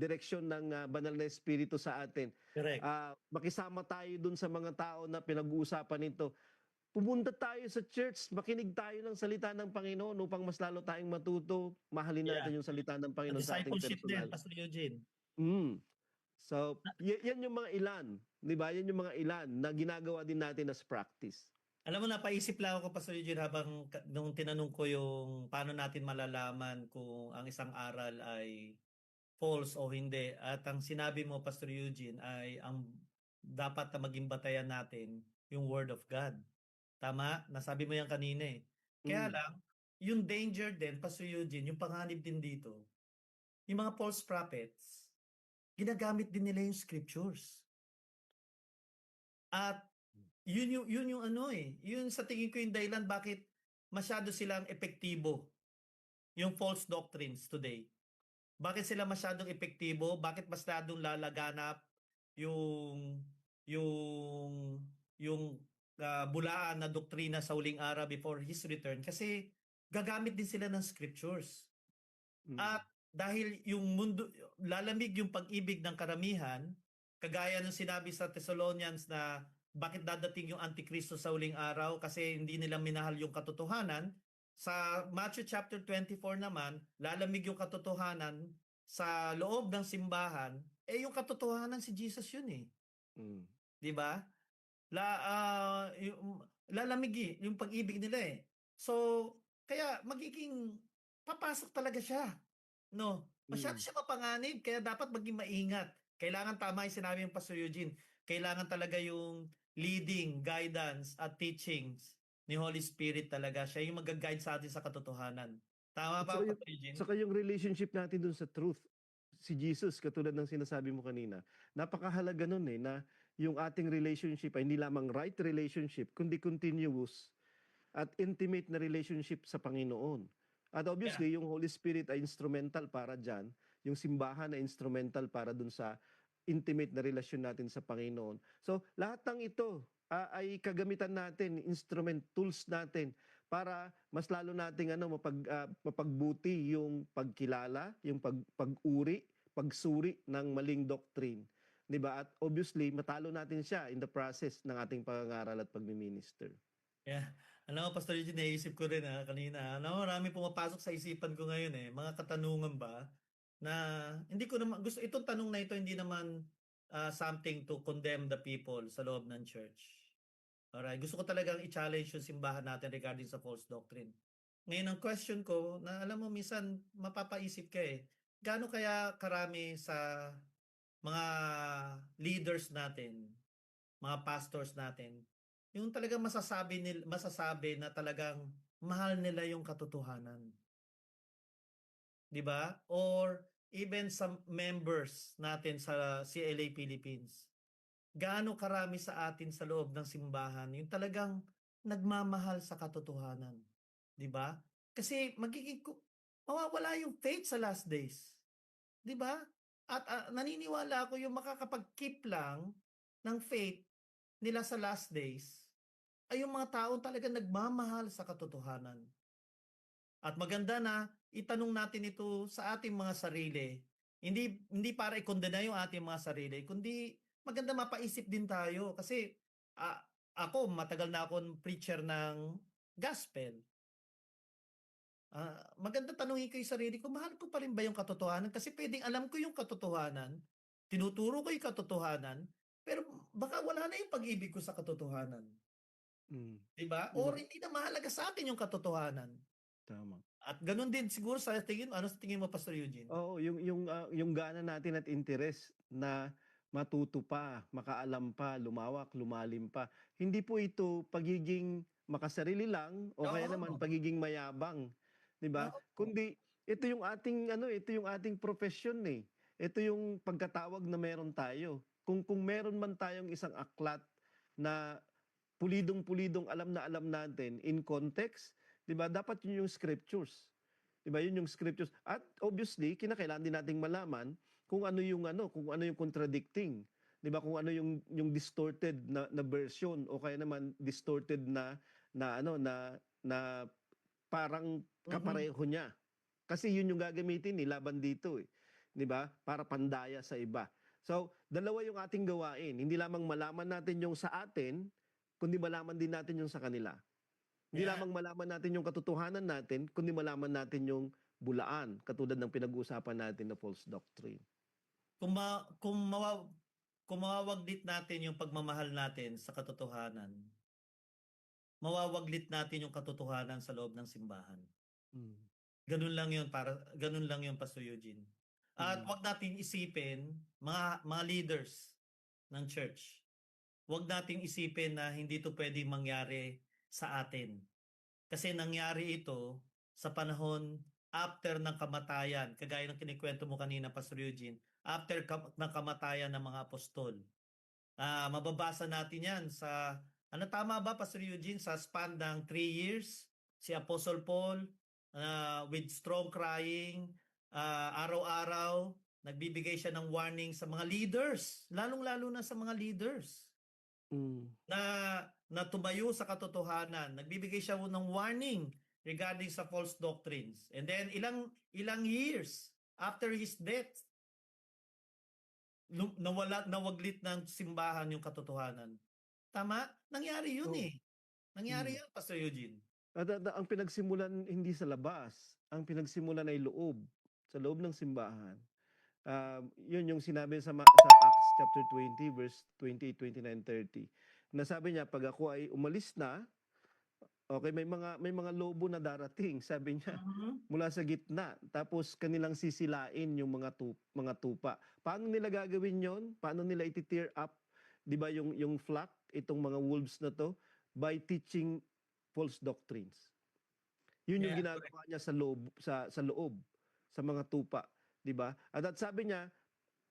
S2: direksyon ng banal na espiritu sa atin.
S1: Correct.
S2: Makisama tayo dun sa mga tao na pinag-uusapan nito. Pumunta tayo sa church, makinig tayo ng salita ng Panginoon upang mas lalo tayong matuto, mahalin
S1: Yeah.
S2: natin yung salita ng
S1: Sa
S2: Panginoon sa ating
S1: discipleship din,
S2: personal.
S1: Pastor Eugene.
S2: Mm. So, yan yung mga ilan, 'di ba? Yan yung mga ilan na ginagawa din natin as practice.
S1: Alam mo, napaisip lang ako, Pastor Eugene, habang nung tinanong ko yung paano natin malalaman kung ang isang aral ay false o hindi. At ang sinabi mo, Pastor Eugene, ay ang dapat na maging batayan natin yung Word of God. Tama? Nasabi mo yan kanina eh. Kaya
S2: Mm.
S1: lang, yung danger din, Pastor Eugene, yung panganib din dito, yung mga false prophets, ginagamit din nila yung scriptures. At yun yung ano eh, yun sa tingin ko yung dahilan bakit masyado silang epektibo yung false doctrines today. Bakit sila masyadong epektibo? Bakit masyadong lalaganap yung yung bulaan na doktrina sa huling araw before his return? Kasi gagamit din sila ng scriptures.
S2: Mm.
S1: At dahil yung mundo, lalamig yung pag-ibig ng karamihan, kagaya ng sinabi sa Thessalonians na bakit dadating yung Antikristo sa huling araw kasi hindi nila minahal yung katotohanan. Sa Matthew chapter 24 naman, lalamig yung katotohanan sa loob ng simbahan, yung katotohanan si Jesus yun eh.
S2: Mm.
S1: 'Di ba? Yung lalamig yung pag-ibig nila eh. So, kaya magiging papasok talaga siya. No, masyado
S2: Mm.
S1: siya mapanganib kaya dapat maging maingat. Kailangan tama yung sinabi ng Pastor Eugene. Kailangan talaga yung leading, guidance at teachings ni Holy Spirit talaga. Siya yung mag-guide sa atin sa katotohanan. Tama
S2: At
S1: ba, Pastor Eugene?
S2: saka yung relationship natin dun sa truth, si Jesus, katulad ng sinasabi mo kanina, napakahalaga nun na yung ating relationship ay hindi lamang right relationship, kundi continuous at intimate na relationship sa Panginoon. At
S1: Yeah.
S2: obviously, yung Holy Spirit ay instrumental para dyan, yung simbahan ay instrumental para dun sa intimate na relasyon natin sa Panginoon. So, lahat ng ito ay kagamitan natin, instrument, tools natin para mas lalo nating mapagbuti yung pagkilala, yung pag-uri, pagsuri ng maling doctrine. 'Di ba? At obviously, matalo natin siya in the process ng ating pangangaral at pagmi-minister.
S1: Yeah. Alam mo, Pastor Eugene, naisip ko rin kanina. Alam mo, marami pumapasok sa isipan ko ngayon mga katanungan ba na hindi ko naman gusto itong tanong na ito hindi naman something to condemn the people sa loob ng church. Alright, gusto ko talagang i-challenge yung simbahan natin regarding sa false doctrine. Ngayon ang question ko na alam mo minsan mapapaisip ka, gaano kaya karami sa mga leaders natin, mga pastors natin, yung talagang masasabi na talagang mahal nila yung katotohanan, 'di ba? Or even some members natin sa CLA Philippines. Gaano karami sa atin sa loob ng simbahan yung talagang nagmamahal sa katotohanan, 'di ba? Kasi mawawala yung faith sa last days, 'di ba? At, naniniwala ako yung makakapag-keep lang ng faith nila sa last days ay yung mga taong talagang nagmamahal sa katotohanan. At maganda na itanong natin ito sa ating mga sarili. Hindi para ikondena yung ating mga sarili, kundi maganda mapaisip din tayo kasi ah, ako matagal na akong preacher ng gospel. Maganda tanungin ko yung sarili ko, mahal ko pa rin ba yung katotohanan? Kasi pwedeng alam ko yung katotohanan, tinuturo ko yung katotohanan, pero baka wala na yung pag-ibig ko sa katotohanan.
S2: Mm.
S1: 'Di ba?
S2: 'Di ba?
S1: Or hindi na mahalaga sa akin yung katotohanan.
S2: Tama.
S1: At gano'n din siguro sa tingin mo, ano sa tingin mo Pastor Eugene?
S2: Oo, yung gana natin at interes na matuto pa, makaalam pa, lumawak, lumalim pa. Hindi po ito pagiging makasarili lang o kaya naman
S1: Oo,
S2: pagiging mayabang, 'di ba?
S1: oo.
S2: Kundi ito yung ating ano, ito yung ating profesyon eh. Ito yung pagkatawag na meron tayo. Kung meron man tayong isang aklat na pulidong-pulidong alam na alam natin in context, 'di ba? Dapat yun yung scriptures. 'Di ba? Yun yung scriptures. At obviously, kinakailangan din nating malaman kung ano yung contradicting. 'Di ba? Kung ano yung distorted na version o kaya naman distorted na parang
S1: Mhm.
S2: kapareho niya. Kasi yun yung gagamitin ni laban dito eh. 'Di ba? Para pandaya sa iba. So, dalawa yung ating gawain. Hindi lamang malaman natin yung sa atin, kundi malaman din natin yung sa kanila. Hindi
S1: Yeah.
S2: lamang malaman natin yung katotohanan natin, kundi malaman natin yung bulaan, katulad ng pinag-uusapan natin na false doctrine.
S1: Kung ma kung mawa kung mawawaglit natin yung pagmamahal natin sa katotohanan, mawawaglit natin yung katotohanan sa loob ng simbahan.
S2: Mm.
S1: Gano'n lang yun Pastor Eugene. At
S2: Mm.
S1: 'wag nating isipin mga leaders ng church, 'wag nating isipin na hindi 'to puwedeng mangyari sa atin. Kasi nangyari ito sa panahon after ng kamatayan, kagaya ng kinukuwento mo kanina Pastor Eugene, after ng kamatayan ng mga apostol. Mababasa natin 'yan sa ano, tama ba Pastor Eugene, sa span ng 3 years, si Apostle Paul, with strong crying, araw-araw nagbibigay siya ng warning sa mga leaders, lalong-lalo na sa mga leaders
S2: Mm.
S1: na na tumayo sa katotohanan. Nagbibigay siya ng warning regarding sa false doctrines. And then ilang ilang years after his death, nawaglit ng simbahan yung katotohanan. Tama? Nangyari yun
S2: Oh.
S1: eh. Nangyari
S2: Mm.
S1: yun, Pastor Eugene.
S2: Ang pinagsimulan hindi sa labas, ang pinagsimulan ay loob, sa loob ng simbahan. Yun yung sinabi sa Acts chapter 20 verse 28, 29, 30. Na sabi niya, pag ako ay umalis na, okay, may mga lobo na darating, sabi niya,
S1: Mhm.
S2: mula sa gitna. Tapos kanilang sisilain yung mga tupa. Paano nila gagawin 'yon? Paano nila iti-tear up, 'di ba, yung flock, itong mga wolves na 'to, by teaching false doctrines. Yun yung
S1: Yeah, correct.
S2: ginagawa niya sa loob, sa mga tupa, 'di ba? At sabi niya,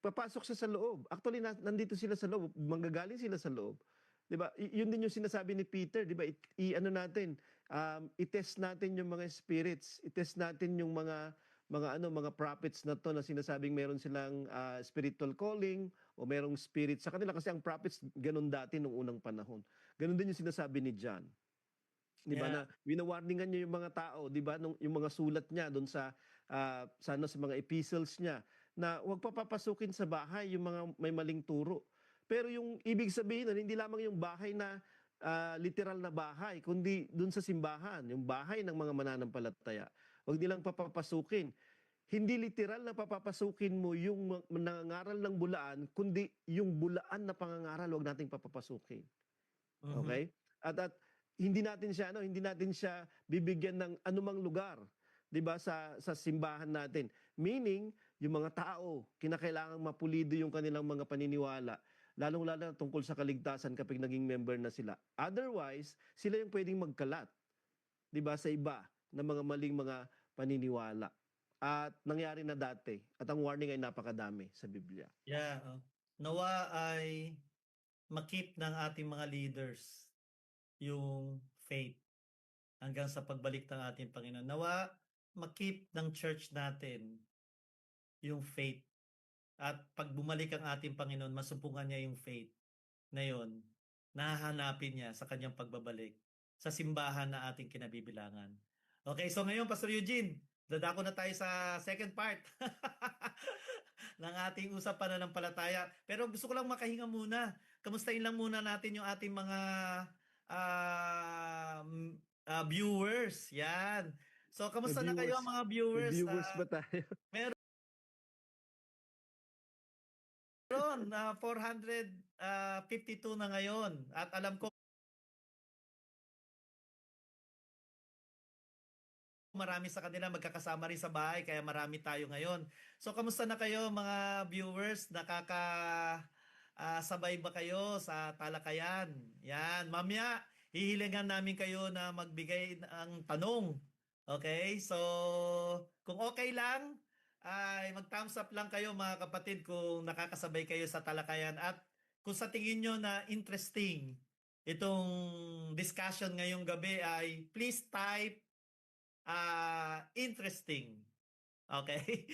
S2: papasok siya sa loob. Actually, nandito sila sa loob, manggagaling sila sa loob. 'Di ba? Yun din yung sinasabi ni Peter, 'di ba? I-ano natin, i-test natin yung mga spirits, i-test natin yung mga prophets na to na sinasabing meron silang spiritual calling o merong spirit sa kanila kasi ang prophets ganun dati nung unang panahon. Ganun din yung sinasabi ni John. 'Di ba,
S1: Yeah.
S2: na wina-warningan niya yung mga tao, 'di ba, nung yung mga sulat niya doon sa mga epistles niya na huwag papapasukin sa bahay yung mga may maling turo. Pero yung ibig sabihin nun, hindi lamang yung bahay na literal na bahay, kundi doon sa simbahan, yung bahay ng mga mananampalataya. Huwag nilang papapasukin. Hindi literal na papapasukin mo yung nangangaral ng bulaan, kundi yung bulaan na pangangaral huwag nating papapasukin.
S1: Mhm.
S2: Okay? At hindi natin siya bibigyan ng anumang lugar, 'di ba, sa simbahan natin. Meaning, yung mga tao, kinakailangang mapulido yung kanilang mga paniniwala, lalong-lalo na tungkol sa kaligtasan kapag naging member na sila. Otherwise, sila yung pwedeng magkalat, 'di ba, sa iba na mga maling mga paniniwala. At nangyari na dati, at ang warning ay napakadami sa Biblia.
S1: Yeah, nawa ay ma-keep ng ating mga leaders yung faith hanggang sa pagbalik ng ating Panginoon. Nawa ma-keep ng church natin yung faith. At pag bumalik ang ating Panginoon, masumpungan niya yung faith na yun, nahahanapin niya sa kanyang pagbabalik sa simbahan na ating kinabibilangan. Okay, so ngayon, Pastor Eugene, dadako na tayo sa second part ng ating usapan na ng palataya. Pero gusto ko lang makahinga muna. Kamustahin lang muna natin yung ating mga viewers. Yan. So, kamusta na kayo mga
S2: May
S1: viewers?
S2: viewers ba tayo?
S1: Meron, 452 na ngayon. At alam ko marami sa kanila magkakasama rin sa bahay kaya marami tayo ngayon. So kamusta na kayo mga viewers? Sabay ba kayo sa talakayan? Yan, mamaya hihilingan namin kayo na magbigay ng tanong. Okay? So kung okay lang ay mag-thumbs up lang kayo mga kapatid kung nakakasabay kayo sa talakayan at kung sa tingin nyo na interesting itong discussion ngayong gabi ay please type interesting. Okay?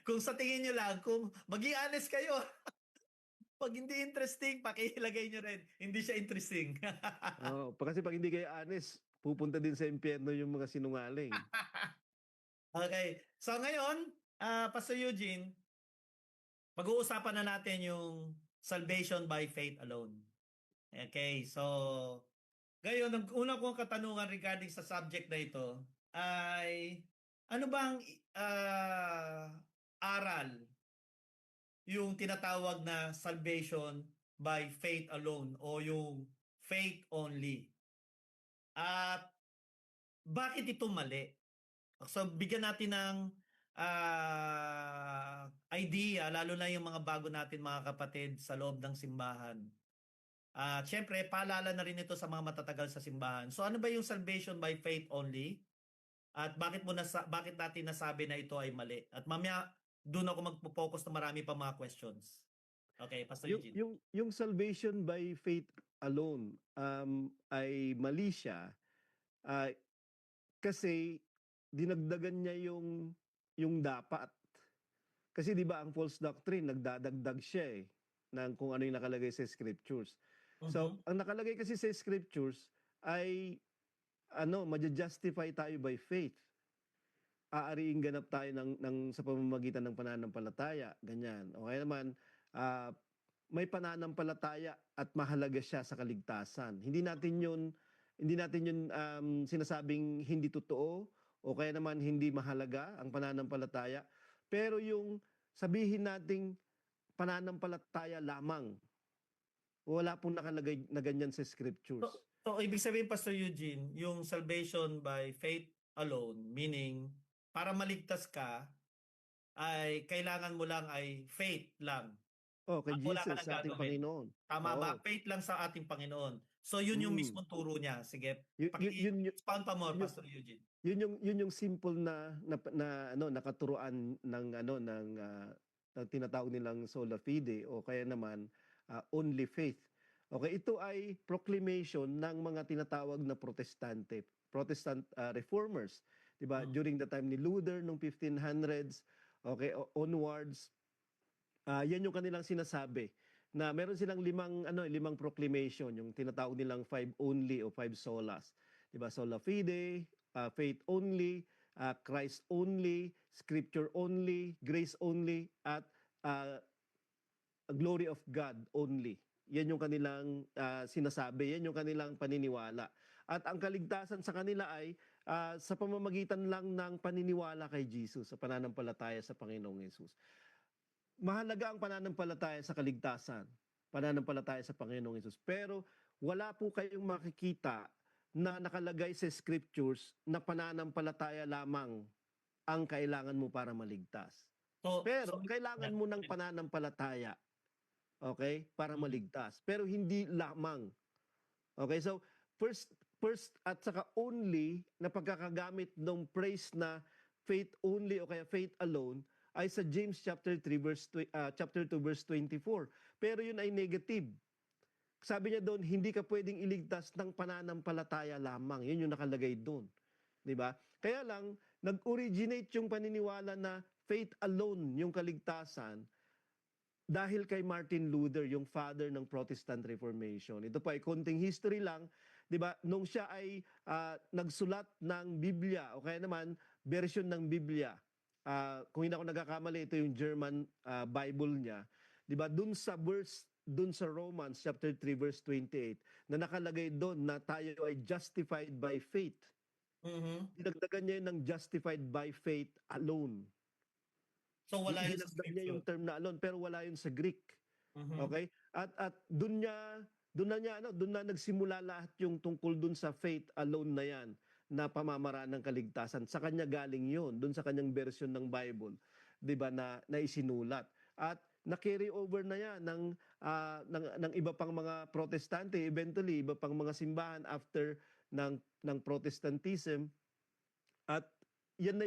S1: Kung sa tingin nyo lang, kung maging honest kayo, pag hindi interesting, pakilagay nyo rin. Hindi siya interesting.
S2: Oo, kasi pag hindi kayo honest, pupunta din sa impyerno yung mga sinungaling.
S1: Okay. So ngayon, Pastor Eugene, pag-uusapan na natin yung salvation by faith alone. Okay. So, ngayon, ang una kong katanungan regarding sa subject na ito ay ano bang aral yung tinatawag na salvation by faith alone o yung faith only? At bakit ito mali? So bigyan natin ng idea, lalo na yung mga bago natin mga kapatid sa loob ng simbahan. At syempre, paalala na rin ito sa mga matatagal sa simbahan. So ano ba yung salvation by faith only? At bakit natin nasabi na ito ay mali? At mamaya doon ako magpo-focus na marami pa mga questions. Okay, Pastor Eugene.
S2: Yung salvation by faith alone ay mali siya, ah, kasi dinagdagan niya yung dapat. Kasi 'di ba ang false doctrine nagdadagdag siya ng kung ano yung nakalagay sa scriptures. So,
S1: Mhm.
S2: ang nakalagay kasi sa scriptures ay maja-justify tayo by faith. Aariing ganap tayo ng sa pamamagitan ng pananampalataya, ganyan. O kaya naman, ah, may pananampalataya at mahalaga siya sa kaligtasan. Hindi natin yun sinasabing hindi totoo o kaya naman hindi mahalaga ang pananampalataya. Pero yung sabihin nating pananampalataya lamang, wala pong nakalagay na ganyan sa scriptures.
S1: So ibig sabihin, Pastor Eugene, yung salvation by faith alone, meaning para maligtas ka, ay kailangan mo lang ay faith lang.
S2: Oh, kay
S1: At wala ka
S2: Jesus,
S1: nang
S2: sa ating
S1: gagawin.
S2: Panginoon.
S1: Tama ba?
S2: Oo.
S1: Faith lang sa ating Panginoon. So yun yung
S2: Mm.
S1: mismong turo niya. Sige,
S2: Yun, yun, yun, yun,
S1: expound pa more,
S2: yun,
S1: Pastor Eugene.
S2: yun yung simple na nakaturuan ng tinatawag nilang sola fide o kaya naman only faith. Okay, ito ay proclamation ng mga tinatawag na Protestant reformers, 'di ba?
S1: Mm.
S2: During the time ni Luther nung 1500s, okay, onwards, yan yung kanilang sinasabi na meron silang limang proclamation, yung tinatawag nilang five only o five solas. 'Di ba? Sola fide, faith only, Christ only, scripture only, grace only, at glory of God only. Yan yung kanilang sinasabi, yan yung kanilang paniniwala. At ang kaligtasan sa kanila ay sa pamamagitan lang ng paniniwala kay Jesus, sa pananampalataya sa Panginoong Yesus. Mahalaga ang pananampalataya sa kaligtasan, pananampalataya sa Panginoong Yesus. Pero wala po kayong makikita na nakalagay sa scriptures na pananampalataya lamang ang kailangan mo para maligtas. Pero kailangan mo ng pananampalataya, okay, para
S1: Mm.
S2: maligtas. Pero hindi lamang. Okay, so first at saka only na pagkakagamit ng phrase na faith only o kaya faith alone ay sa James chapter 2 verse 24. Pero yun ay negative. Sabi niya doon, hindi ka pwedeng iligtas ng pananampalataya lamang. Yun yung nakalagay doon. 'Di ba? Kaya lang nag-originate yung paniniwala na faith alone yung kaligtasan dahil kay Martin Luther, yung father ng Protestant Reformation. Ito pa ay konting history lang, 'di ba? Nung siya ay nagsulat ng Biblia o kaya naman version ng Biblia. Kung hindi ako nagkakamali, ito yung German Bible niya. 'Di ba? Dun sa Romans chapter 3 verse 28 na nakalagay doon na tayo ay justified by faith.
S1: Mhm.
S2: Dinagdagan niya yun ng justified by faith alone.
S1: So wala yun sa
S2: Dinagdag niya yung
S1: scripture.
S2: term na alone pero wala yun sa Greek.
S1: Mhm.
S2: Okay? At doon na nagsimula lahat yung tungkol doon sa faith alone na yan na pamamaraan ng kaligtasan. Sa kanya galing yun, doon sa kanyang version ng Bible, 'di ba, na isinulat. At na-carry over na yan ng iba pang mga protestante, eventually iba pang mga simbahan after ng Protestantism. At yan na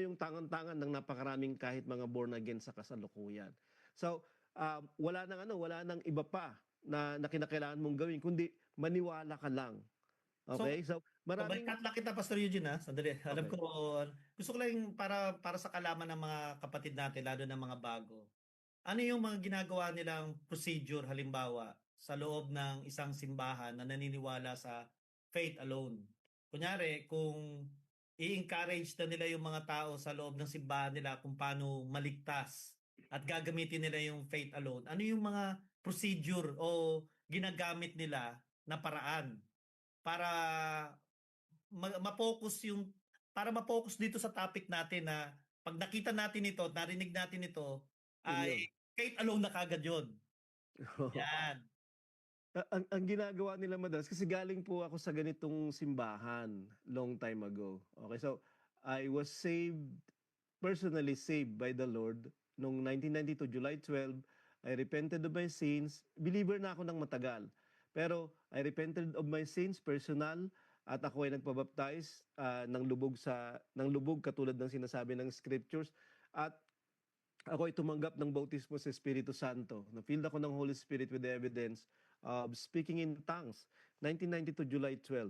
S2: yung tangan-tangan ng napakaraming kahit mga born again sa kasalukuyan. So, wala nang iba pa na kinakailangan mong gawin kundi maniwala ka lang.
S1: So,
S2: Okay? So, maraming
S1: cut lang kita, Pastor Eugene, ha? Sandali. Alam
S2: okay.
S1: ko, gusto ko lang para sa kalaman ng mga kapatid natin, lalo ng mga bago. Ano yung mga ginagawa nilang procedure, halimbawa, sa loob ng isang simbahan na naniniwala sa faith alone? Kunyari, kung i-encourage na nila yung mga tao sa loob ng simbahan nila kung paano maligtas at gagamitin nila yung faith alone, ano yung mga procedure o ginagamit nila na paraan para ma-focus yung para ma-focus dito sa topic natin na pag nakita natin ito, narinig natin ito,
S2: Yun yun.
S1: ay faith alone na kagad yun. Yan.
S2: Ang ginagawa nila madalas, kasi galing po ako sa ganitong simbahan long time ago. Okay, so I was personally saved by the Lord noong 1992, July 12. I repented of my sins. Believer na ako ng matagal. Pero I repented of my sins personal at ako ay nagpabaptize ng lubog katulad ng sinasabi ng scriptures, at ako ay tumanggap ng bautismo sa Espiritu Santo. Na-filled ako ng Holy Spirit with the evidence of speaking in tongues. 1992, July 12.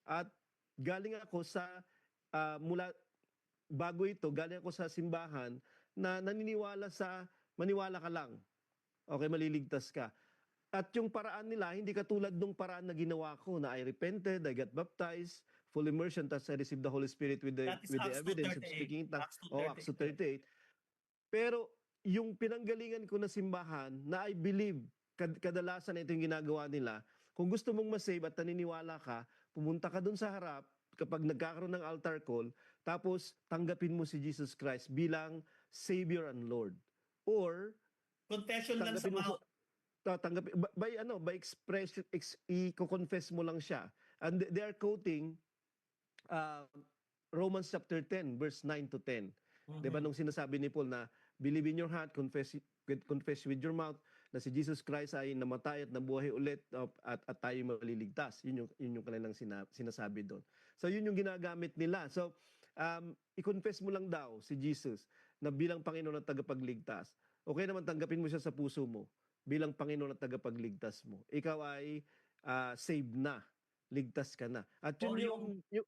S2: At galing ako sa bago ito, galing ako sa simbahan na naniniwala sa maniwala ka lang. Okay, maliligtas ka. At yung paraan nila, hindi katulad nung paraan na ginawa ko na I repented, I got baptized, full immersion, tapos I received the Holy Spirit with
S1: That is
S2: the
S1: Acts
S2: evidence of
S1: 2:38.
S2: speaking in tongues.
S1: Acts
S2: Acts
S1: 2:38.
S2: 2:38. Pero yung pinanggalingan ko na simbahan na I believe, kadalasan ito yung ginagawa nila, kung gusto mong masave at naniniwala ka, pumunta ka dun sa harap kapag nagkakaroon ng altar call, tapos tanggapin mo si Jesus Christ bilang Savior and Lord. Or
S1: Confession lang sa
S2: tanggapin mo
S1: mouth.
S2: by expression, i-confess mo lang siya. And they are quoting Romans chapter 10 verse 9 to 10. Diba nung sinasabi ni Paul na believe in your heart, confess with your mouth na si Jesus Christ ay namatay at nabuhay ulit at tayo maliligtas. Yun yung kanilang sinasabi doon. So yun yung ginagamit nila. So i-confess mo lang daw si Jesus na bilang Panginoon at tagapagligtas. Okay naman, tanggapin mo siya sa puso mo bilang Panginoon at tagapagligtas mo. Ikaw ay saved na. Ligtas ka na. At
S1: Or
S2: yun yung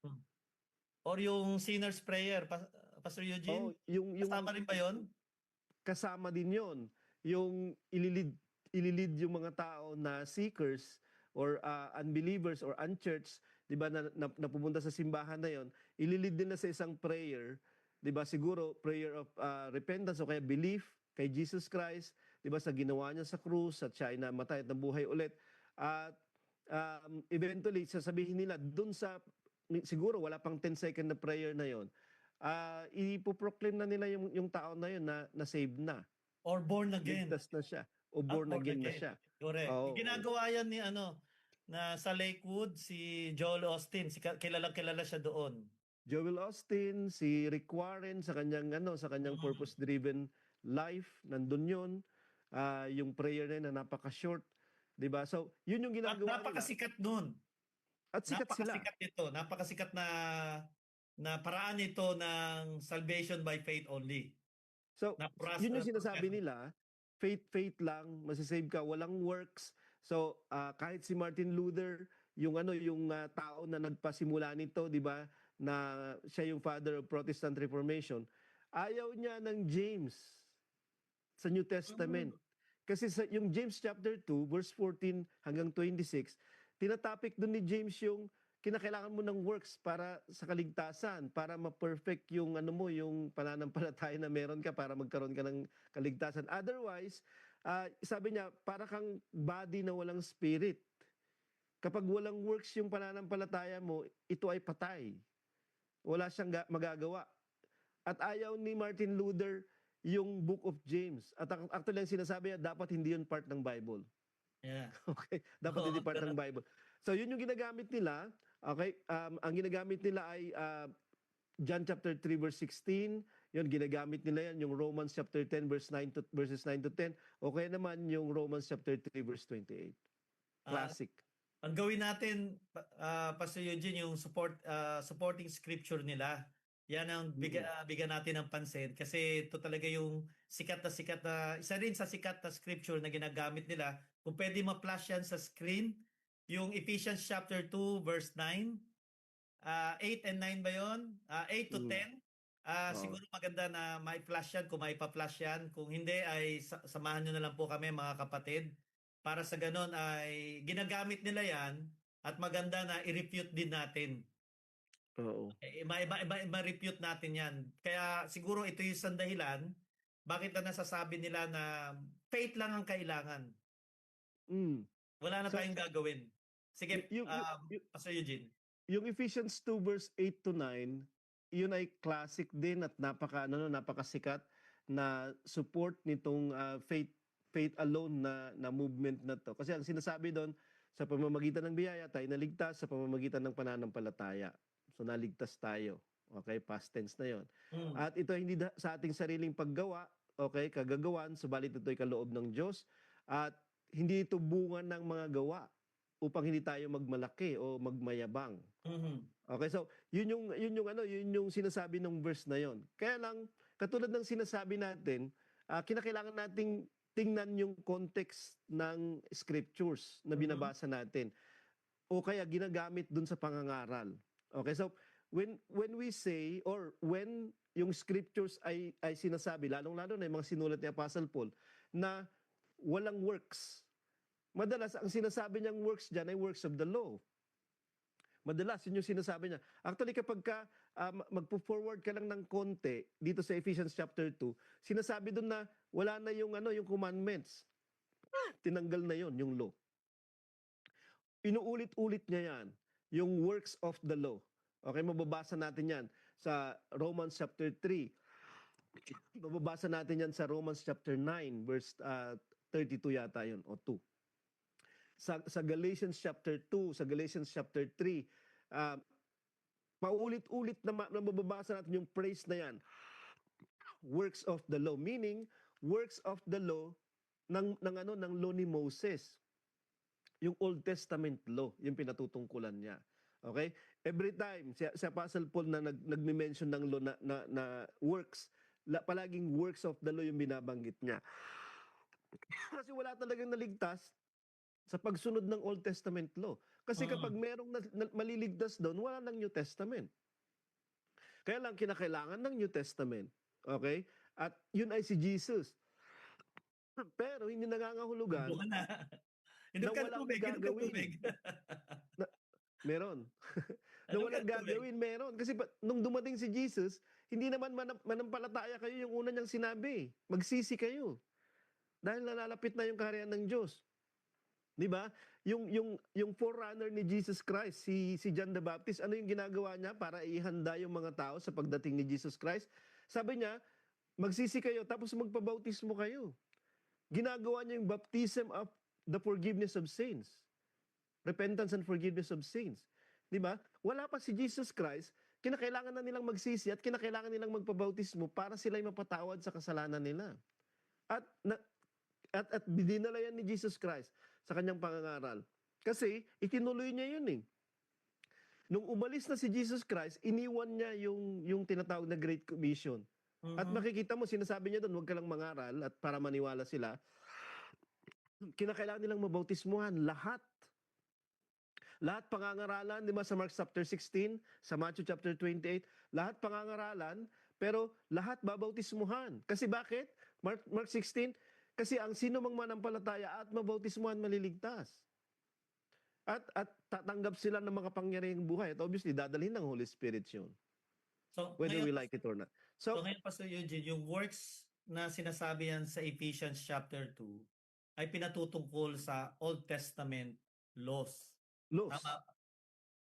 S1: or yung sinner's prayer, Pastor Eugene.
S2: yung
S1: Kasama rin ba yun?
S2: kasama din yon, yung ililid yung mga tao na seekers or unbelievers or unchurched, 'di ba, na pumunta sa simbahan na yon, ililid din na sa isang prayer, 'di ba, siguro prayer of repentance o kaya belief kay Jesus Christ, 'di ba, sa ginawa niya sa krus at siya ay namatay at nabuhay ulit. At eventually sasabihin nila dun sa, siguro wala pang 10-second na prayer na yon, ipoproclaim na nila yung tao na yun na saved na.
S1: Or born again.
S2: Ligtas na siya. O born again na siya.
S1: Correct.
S2: Oo.
S1: Ginagawa yan ni ano, sa Lakewood, si Joel Austin, kilalang kilala siya doon.
S2: Joel Austin, si Rick Warren sa kanyang sa kanyang
S1: Mm.
S2: purpose-driven life, nandun 'yon. Yung prayer na yun na napaka-short, 'di ba? So, yun yung
S1: At
S2: ginagawa nila
S1: napakasikat nun.
S2: at sikat sila.
S1: Napakasikat nito. Napakasikat na paraan nito ng salvation by faith only.
S2: So,
S1: Na
S2: yun yung sinasabi
S1: program.
S2: nila, faith lang, masisave ka, walang works. So, kahit si Martin Luther, yung tao na nagpasimula nito, 'di ba, na siya yung father of Protestant Reformation, ayaw niya ng James sa New
S1: Mm.
S2: Testament. Kasi yung James chapter 2 verse 14 hanggang 26, tinatopic doon ni James yung kinakailangan mo ng works para sa kaligtasan, para ma-perfect yung yung pananampalataya na meron ka para magkaroon ka ng kaligtasan. Otherwise, sabi niya, para kang body na walang spirit. Kapag walang works yung pananampalataya mo, ito ay patay. Wala siyang magagawa. At ayaw ni Martin Luther yung Book of James. At actually, ang sinasabi niya, dapat hindi yun part ng Bible.
S1: Yeah.
S2: Okay? Dapat hindi
S1: Oo,
S2: part ng
S1: ganun.
S2: Bible. So, yun yung ginagamit nila. Okay? Ang ginagamit nila ay John chapter 3 verse 16. Yun, ginagamit nila yan. Yung Romans chapter 10 verses 9 to 10. Okay naman yung Romans chapter 3 verse 28.
S1: Ah,
S2: Classic.
S1: ang gawin natin, Pastor Eugene, yung supporting scripture nila. Yan ang
S2: Mm.
S1: bigyan natin ng pansin kasi ito talaga yung sikat na, isa rin sa sikat na scripture na ginagamit nila. Kung pwede ma-flash yan sa screen, yung Ephesians chapter 2 verse 9, 8 and 9 ba yun? 8 to
S2: Mm.
S1: 10.
S2: Oo.
S1: Siguro maganda na may flash yan kung may pa-flash yan. Kung hindi ay samahan nyo na lang po kami mga kapatid. Para sa ganon ay ginagamit nila yan at maganda na i-refute din natin.
S2: Oo.
S1: Ma-refute natin yan. Kaya siguro ito yung isang dahilan bakit na nasasabi nila na faith lang ang kailangan.
S2: Mm.
S1: Wala na
S2: So,
S1: tayong gagawin. Sige, Pastor Eugene.
S2: yung Ephesians 2 verse 8 to 9, yun ay classic din at napakasikat na support nitong faith alone na movement na to. Kasi ang sinasabi doon, sa pamamagitan ng biyaya tayo naligtas, sa pamamagitan ng pananampalataya. So naligtas tayo. Okay, past tense na 'yon.
S1: Mm.
S2: At ito hindi sa ating sariling paggawa, okay, kagagawan, subalit ito'y kaloob ng Diyos at hindi ito bunga ng mga gawa upang hindi tayo magmalaki o magmayabang.
S1: Mm-hmm.
S2: Okay, so yun yung sinasabi ng verse na yon. Kaya lang katulad ng sinasabi natin, kinakailangan nating tingnan yung context ng scriptures na binabasa natin o kaya ginagamit dun sa pangangaral. Okay, so when we say or when yung scriptures ay sinasabi, lalong-lalo na yung mga sinulat ni Apostle Paul na walang works. Madalas ang sinasabi niyang works diyan ay works of the law. Madalas yun yung sinasabi niya. Actually kapag ka magpo-forward ka lang ng konti dito sa Ephesians chapter 2, sinasabi doon na wala na yung yung commandments. Tinanggal na yon yung law. Inuulit-ulit niya yan, yung works of the law. Okay, mababasa natin yan sa Romans chapter 3. Mababasa natin yan sa Romans chapter 9 verse 32 yata yun o 2. Sa Galatians chapter 2, sa Galatians chapter 3, paulit-ulit na mababasa natin yung praise na yan. Works of the law, meaning works of the law ng law ni Moses. Yung Old Testament law, yung pinatutungkulan niya. Okay? Every time si Apostle Paul na nagme-mention ng law na works, palaging works of the law yung binabanggit niya. Kasi wala talagang naligtas sa pagsunod ng Old Testament law. Kasi kapag merong maliligtas doon, wala ng New Testament. Kaya lang kinakailangan ng New Testament. Okay? At yun ay si Jesus. Pero hindi nangangahulugan na walang gagawin. Meron. Na walang gagawin, meron. Kasi nung dumating si Jesus, hindi naman manampalataya kayo yung una niyang sinabi. Magsisi kayo. Dahil nalalapit na yung kaharian ng Diyos. 'Di ba? Yung forerunner ni Jesus Christ, si John the Baptist, ano yung ginagawa niya para ihanda yung mga tao sa pagdating ni Jesus Christ? Sabi niya, magsisi kayo tapos magpabautismo kayo. Ginagawa niya yung baptism of the forgiveness of sins. repentance and forgiveness of sins. 'Di ba? Wala pa si Jesus Christ, kinakailangan na nilang magsisi at kinakailangan nilang magpabautismo para sila'y mapatawad sa kasalanan nila. At na, at dinala yan ni Jesus Christ sa kanyang pangangaral. Kasi itinuloy niya yun eh. Nung umalis na si Jesus Christ, iniwan niya yung tinatawag na Great Commission. At
S1: Mhm.
S2: makikita mo, sinasabi niya doon, huwag ka lang mangaral at para maniwala sila, kinakailangan nilang mabautismuhan lahat. Lahat pangangaralan, di ba sa Mark chapter 16, sa Matthew chapter 28, lahat pangangaralan, pero lahat babautismuhan. Kasi bakit? Mark 16, kasi ang sino mang manampalataya at mabautismuhan maliligtas. At tatanggap sila ng mga pangyarihang buhay. At obviously, dadalhin ng Holy Spirit yun.
S1: So
S2: Whether
S1: ngayon,
S2: we like it or not.
S1: so
S2: So,
S1: ngayon Pastor Eugene, yung works na sinasabi yan sa Ephesians chapter 2 ay pinatutungkol sa Old Testament laws.
S2: laws.
S1: Tama,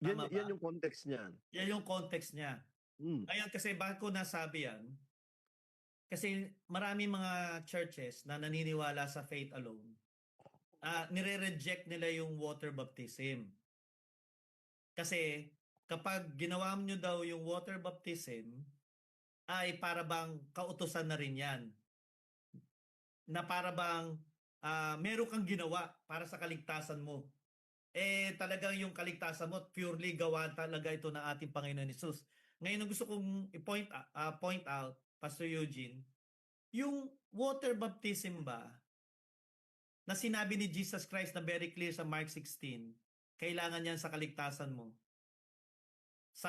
S2: Yan,
S1: tama
S2: yan
S1: ba?
S2: yung context niyan.
S1: Yan yung context niya.
S2: Mm.
S1: Ngayon kasi bakit ko nasabi yan? Kasi marami mga churches na naniniwala sa faith alone. Nire-reject nila yung water baptism. Kasi kapag ginawa nyo daw yung water baptism, ay para bang kautusan na rin yan. Na para bang meron kang ginawa para sa kaligtasan mo. Talagang yung kaligtasan mo, purely gawa talaga ito ng ating Panginoon Hesus. Ngayon, ang gusto kong point out, Pastor Eugene, yung water baptism ba, na sinabi ni Jesus Christ na very clear sa Mark 16, kailangan yan sa kaligtasan mo. Sa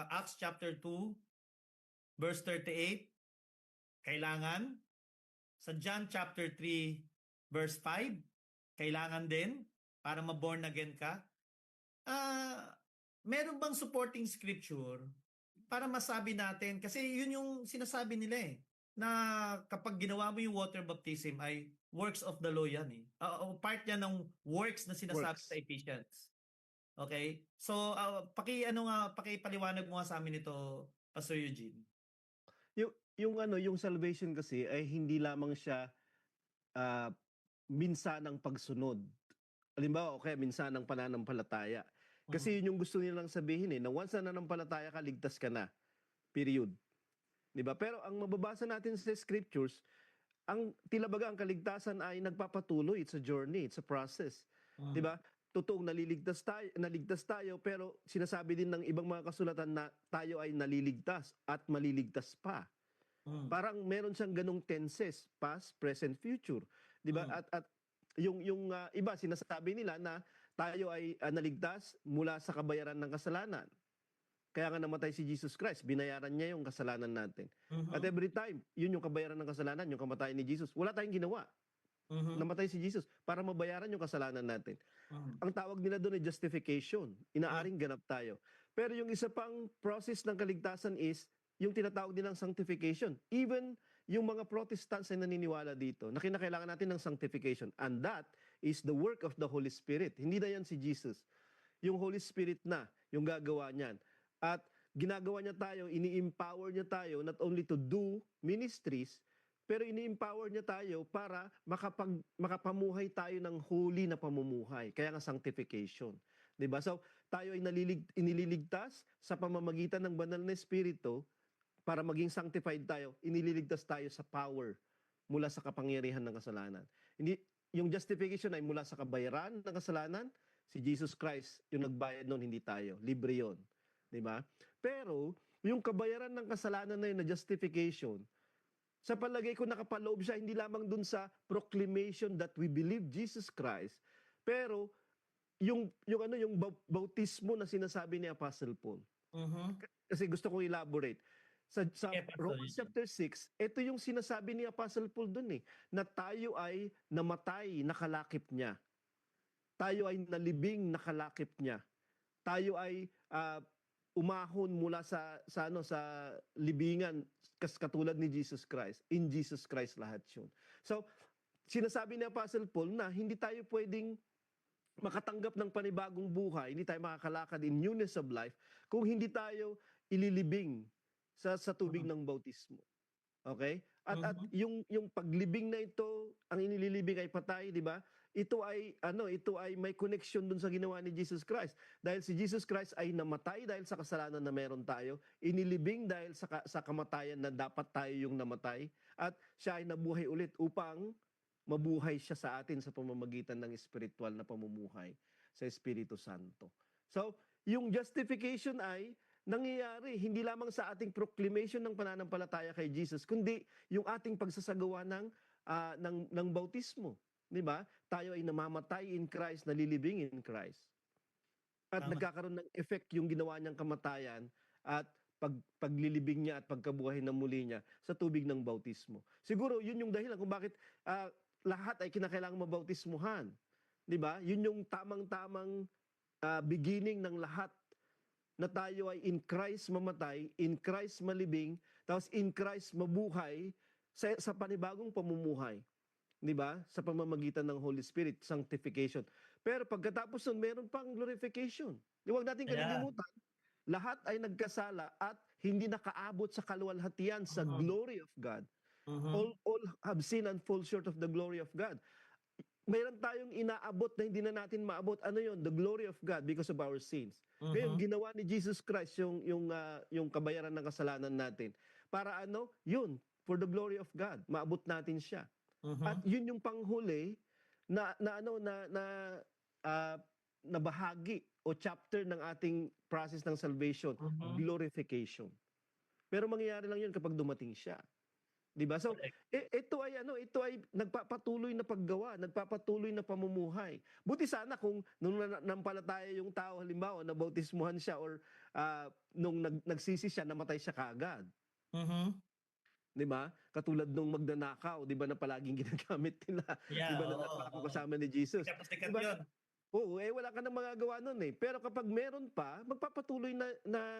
S1: Acts chapter 2, verse 38, kailangan. Sa John chapter 3, verse 5, kailangan din para ma-born again ka. Meron bang supporting scripture para masabi natin, kasi yun yung sinasabi nila na kapag ginawa mo yung water baptism ay works of the law yan part yan ng works na sinasabi
S2: Works.
S1: sa Ephesians. Okay? So, pakipaliwanag mo nga sa amin ito, Pastor Eugene.
S2: Yung salvation kasi ay hindi lamang siya minsanang pagsunod. Halimbawa, okay, minsanang pananampalataya. Kasi yun yung gusto nilang sabihin na once na nanampalataya ka, ligtas ka na. Period. 'Di ba? Pero ang mababasa natin sa scriptures, ang tilabaga ang kaligtasan ay nagpapatuloy, it's a journey, it's a process. 'Di ba? Totoong naligtas tayo, pero sinasabi din ng ibang mga kasulatan na tayo ay naliligtas at maliligtas pa. Parang meron siyang ganung tenses, past, present, future. 'Di ba? At yung iba sinasabi nila na tayo ay naligtas mula sa kabayaran ng kasalanan. Kaya nga namatay si Jesus Christ, binayaran niya yung kasalanan natin. At every time, yun yung kabayaran ng kasalanan, yung kamatayan ni Jesus. Wala tayong ginawa. Namatay si Jesus para mabayaran yung kasalanan natin. Ang tawag nila doon ay justification. Inaaring ganap tayo. Pero yung isa pang process ng kaligtasan is yung tinatawag nilang sanctification. Even yung mga Protestants ay naniniwala dito na kinakailangan natin ng sanctification. And that is the work of the Holy Spirit. Hindi na yan si Jesus. Yung Holy Spirit na yung gagawa niyan. At ginagawa niya tayo, ini-empower niya tayo not only to do ministries, pero ini-empower niya tayo para makapamuhay tayo ng holy na pamumuhay. Kaya nga sanctification. 'Di ba? So, tayo ay inililigtas sa pamamagitan ng banal na Espiritu para maging sanctified tayo. Inililigtas tayo sa power mula sa kapangyarihan ng kasalanan. Yung justification ay mula sa kabayaran ng kasalanan. Si Jesus Christ, yung nagbayad noon, hindi tayo. Libre yun. 'Di ba? Pero yung kabayaran ng kasalanan na yun na justification, sa palagay ko nakapaloob siya hindi lamang dun sa proclamation that we believe Jesus Christ, pero yung bautismo na sinasabi ni Apostle Paul. Kasi gusto kong elaborate. Sa Romans chapter 6, ito yung sinasabi ni Apostle Paul dun na tayo ay namatay, nakalakip niya. Tayo ay nalibing, nakalakip niya. Tayo ay umahon mula sa libingan katulad ni Jesus Christ. In Jesus Christ lahat yun. So, sinasabi ni Apostle Paul na hindi tayo pwedeng makatanggap ng panibagong buhay, hindi tayo makakalakad in newness of life kung hindi tayo ililibing sa tubig ng bautismo. Okay? At yung paglibing na ito, ang inililibing ay patay, di ba? ito ay may connection dun sa ginawa ni Jesus Christ. Dahil si Jesus Christ ay namatay dahil sa kasalanan na meron tayo, inilibing dahil sa kamatayan na dapat tayo yung namatay, at siya ay nabuhay ulit upang mabuhay siya sa atin sa pamamagitan ng espiritual na pamumuhay sa Espiritu Santo. So, yung justification ay nangyayari hindi lamang sa ating proclamation ng pananampalataya kay Jesus, kundi yung ating pagsasagawa ng bautismo. Di ba? Tayo ay namamatay in Christ, nalilibing in Christ. At
S1: Tama.
S2: nagkakaroon ng effect yung ginawa niyang kamatayan at paglilibing niya at pagkabuhay na muli niya sa tubig ng bautismo. Siguro yun yung dahilan kung bakit lahat ay kinakailangang mabautismuhan. Di ba? Yun yung tamang-tamang beginning ng lahat, na tayo ay in Christ mamatay, in Christ malibing, tapos in Christ mabuhay sa panibagong pamumuhay. 'Di ba? Sa pamamagitan ng Holy Spirit, sanctification. Pero pagkatapos nun, meron pang glorification. Huwag natin
S1: Yeah.
S2: kalilimutan, lahat ay nagkasala at hindi nakaabot sa kaluwalhatian, sa
S1: Mhm.
S2: glory of God.
S1: Mhm.
S2: All have sinned and fall short of the glory of God. Mayroon tayong inaabot na hindi na natin maabot. Ano yon? The glory of God because of our sins. Ngayon,
S1: Mhm.
S2: ginawa ni Jesus Christ yung kabayaran ng kasalanan natin. Para ano? Yun, for the glory of God. Maabot natin siya. At
S1: Mhm.
S2: yun yung panghuli na bahagi o chapter ng ating process ng salvation,
S1: Mhm.
S2: glorification. Pero mangyayari lang yun kapag dumating siya. 'Di ba? So,
S1: Correct.
S2: ito ay nagpapatuloy na paggawa, nagpapatuloy na pamumuhay. Buti sana kung nung nanampalataya yung tao, halimbawa nabautismuhan siya or nung nagsisi siya, namatay siya kaagad.
S1: Mhm.
S2: 'Di ba? Katulad nung magnanakaw, 'di ba, na palaging ginagamit nila, 'di
S1: Yeah,
S2: ba, na
S1: oo,
S2: nakako
S1: oo.
S2: kasama ni Jesus.
S1: Sikat na
S2: 'Di
S1: sikat
S2: ba?
S1: 'yun.
S2: Oo, wala ka nang magagawa nun eh. Pero kapag meron pa, magpapatuloy na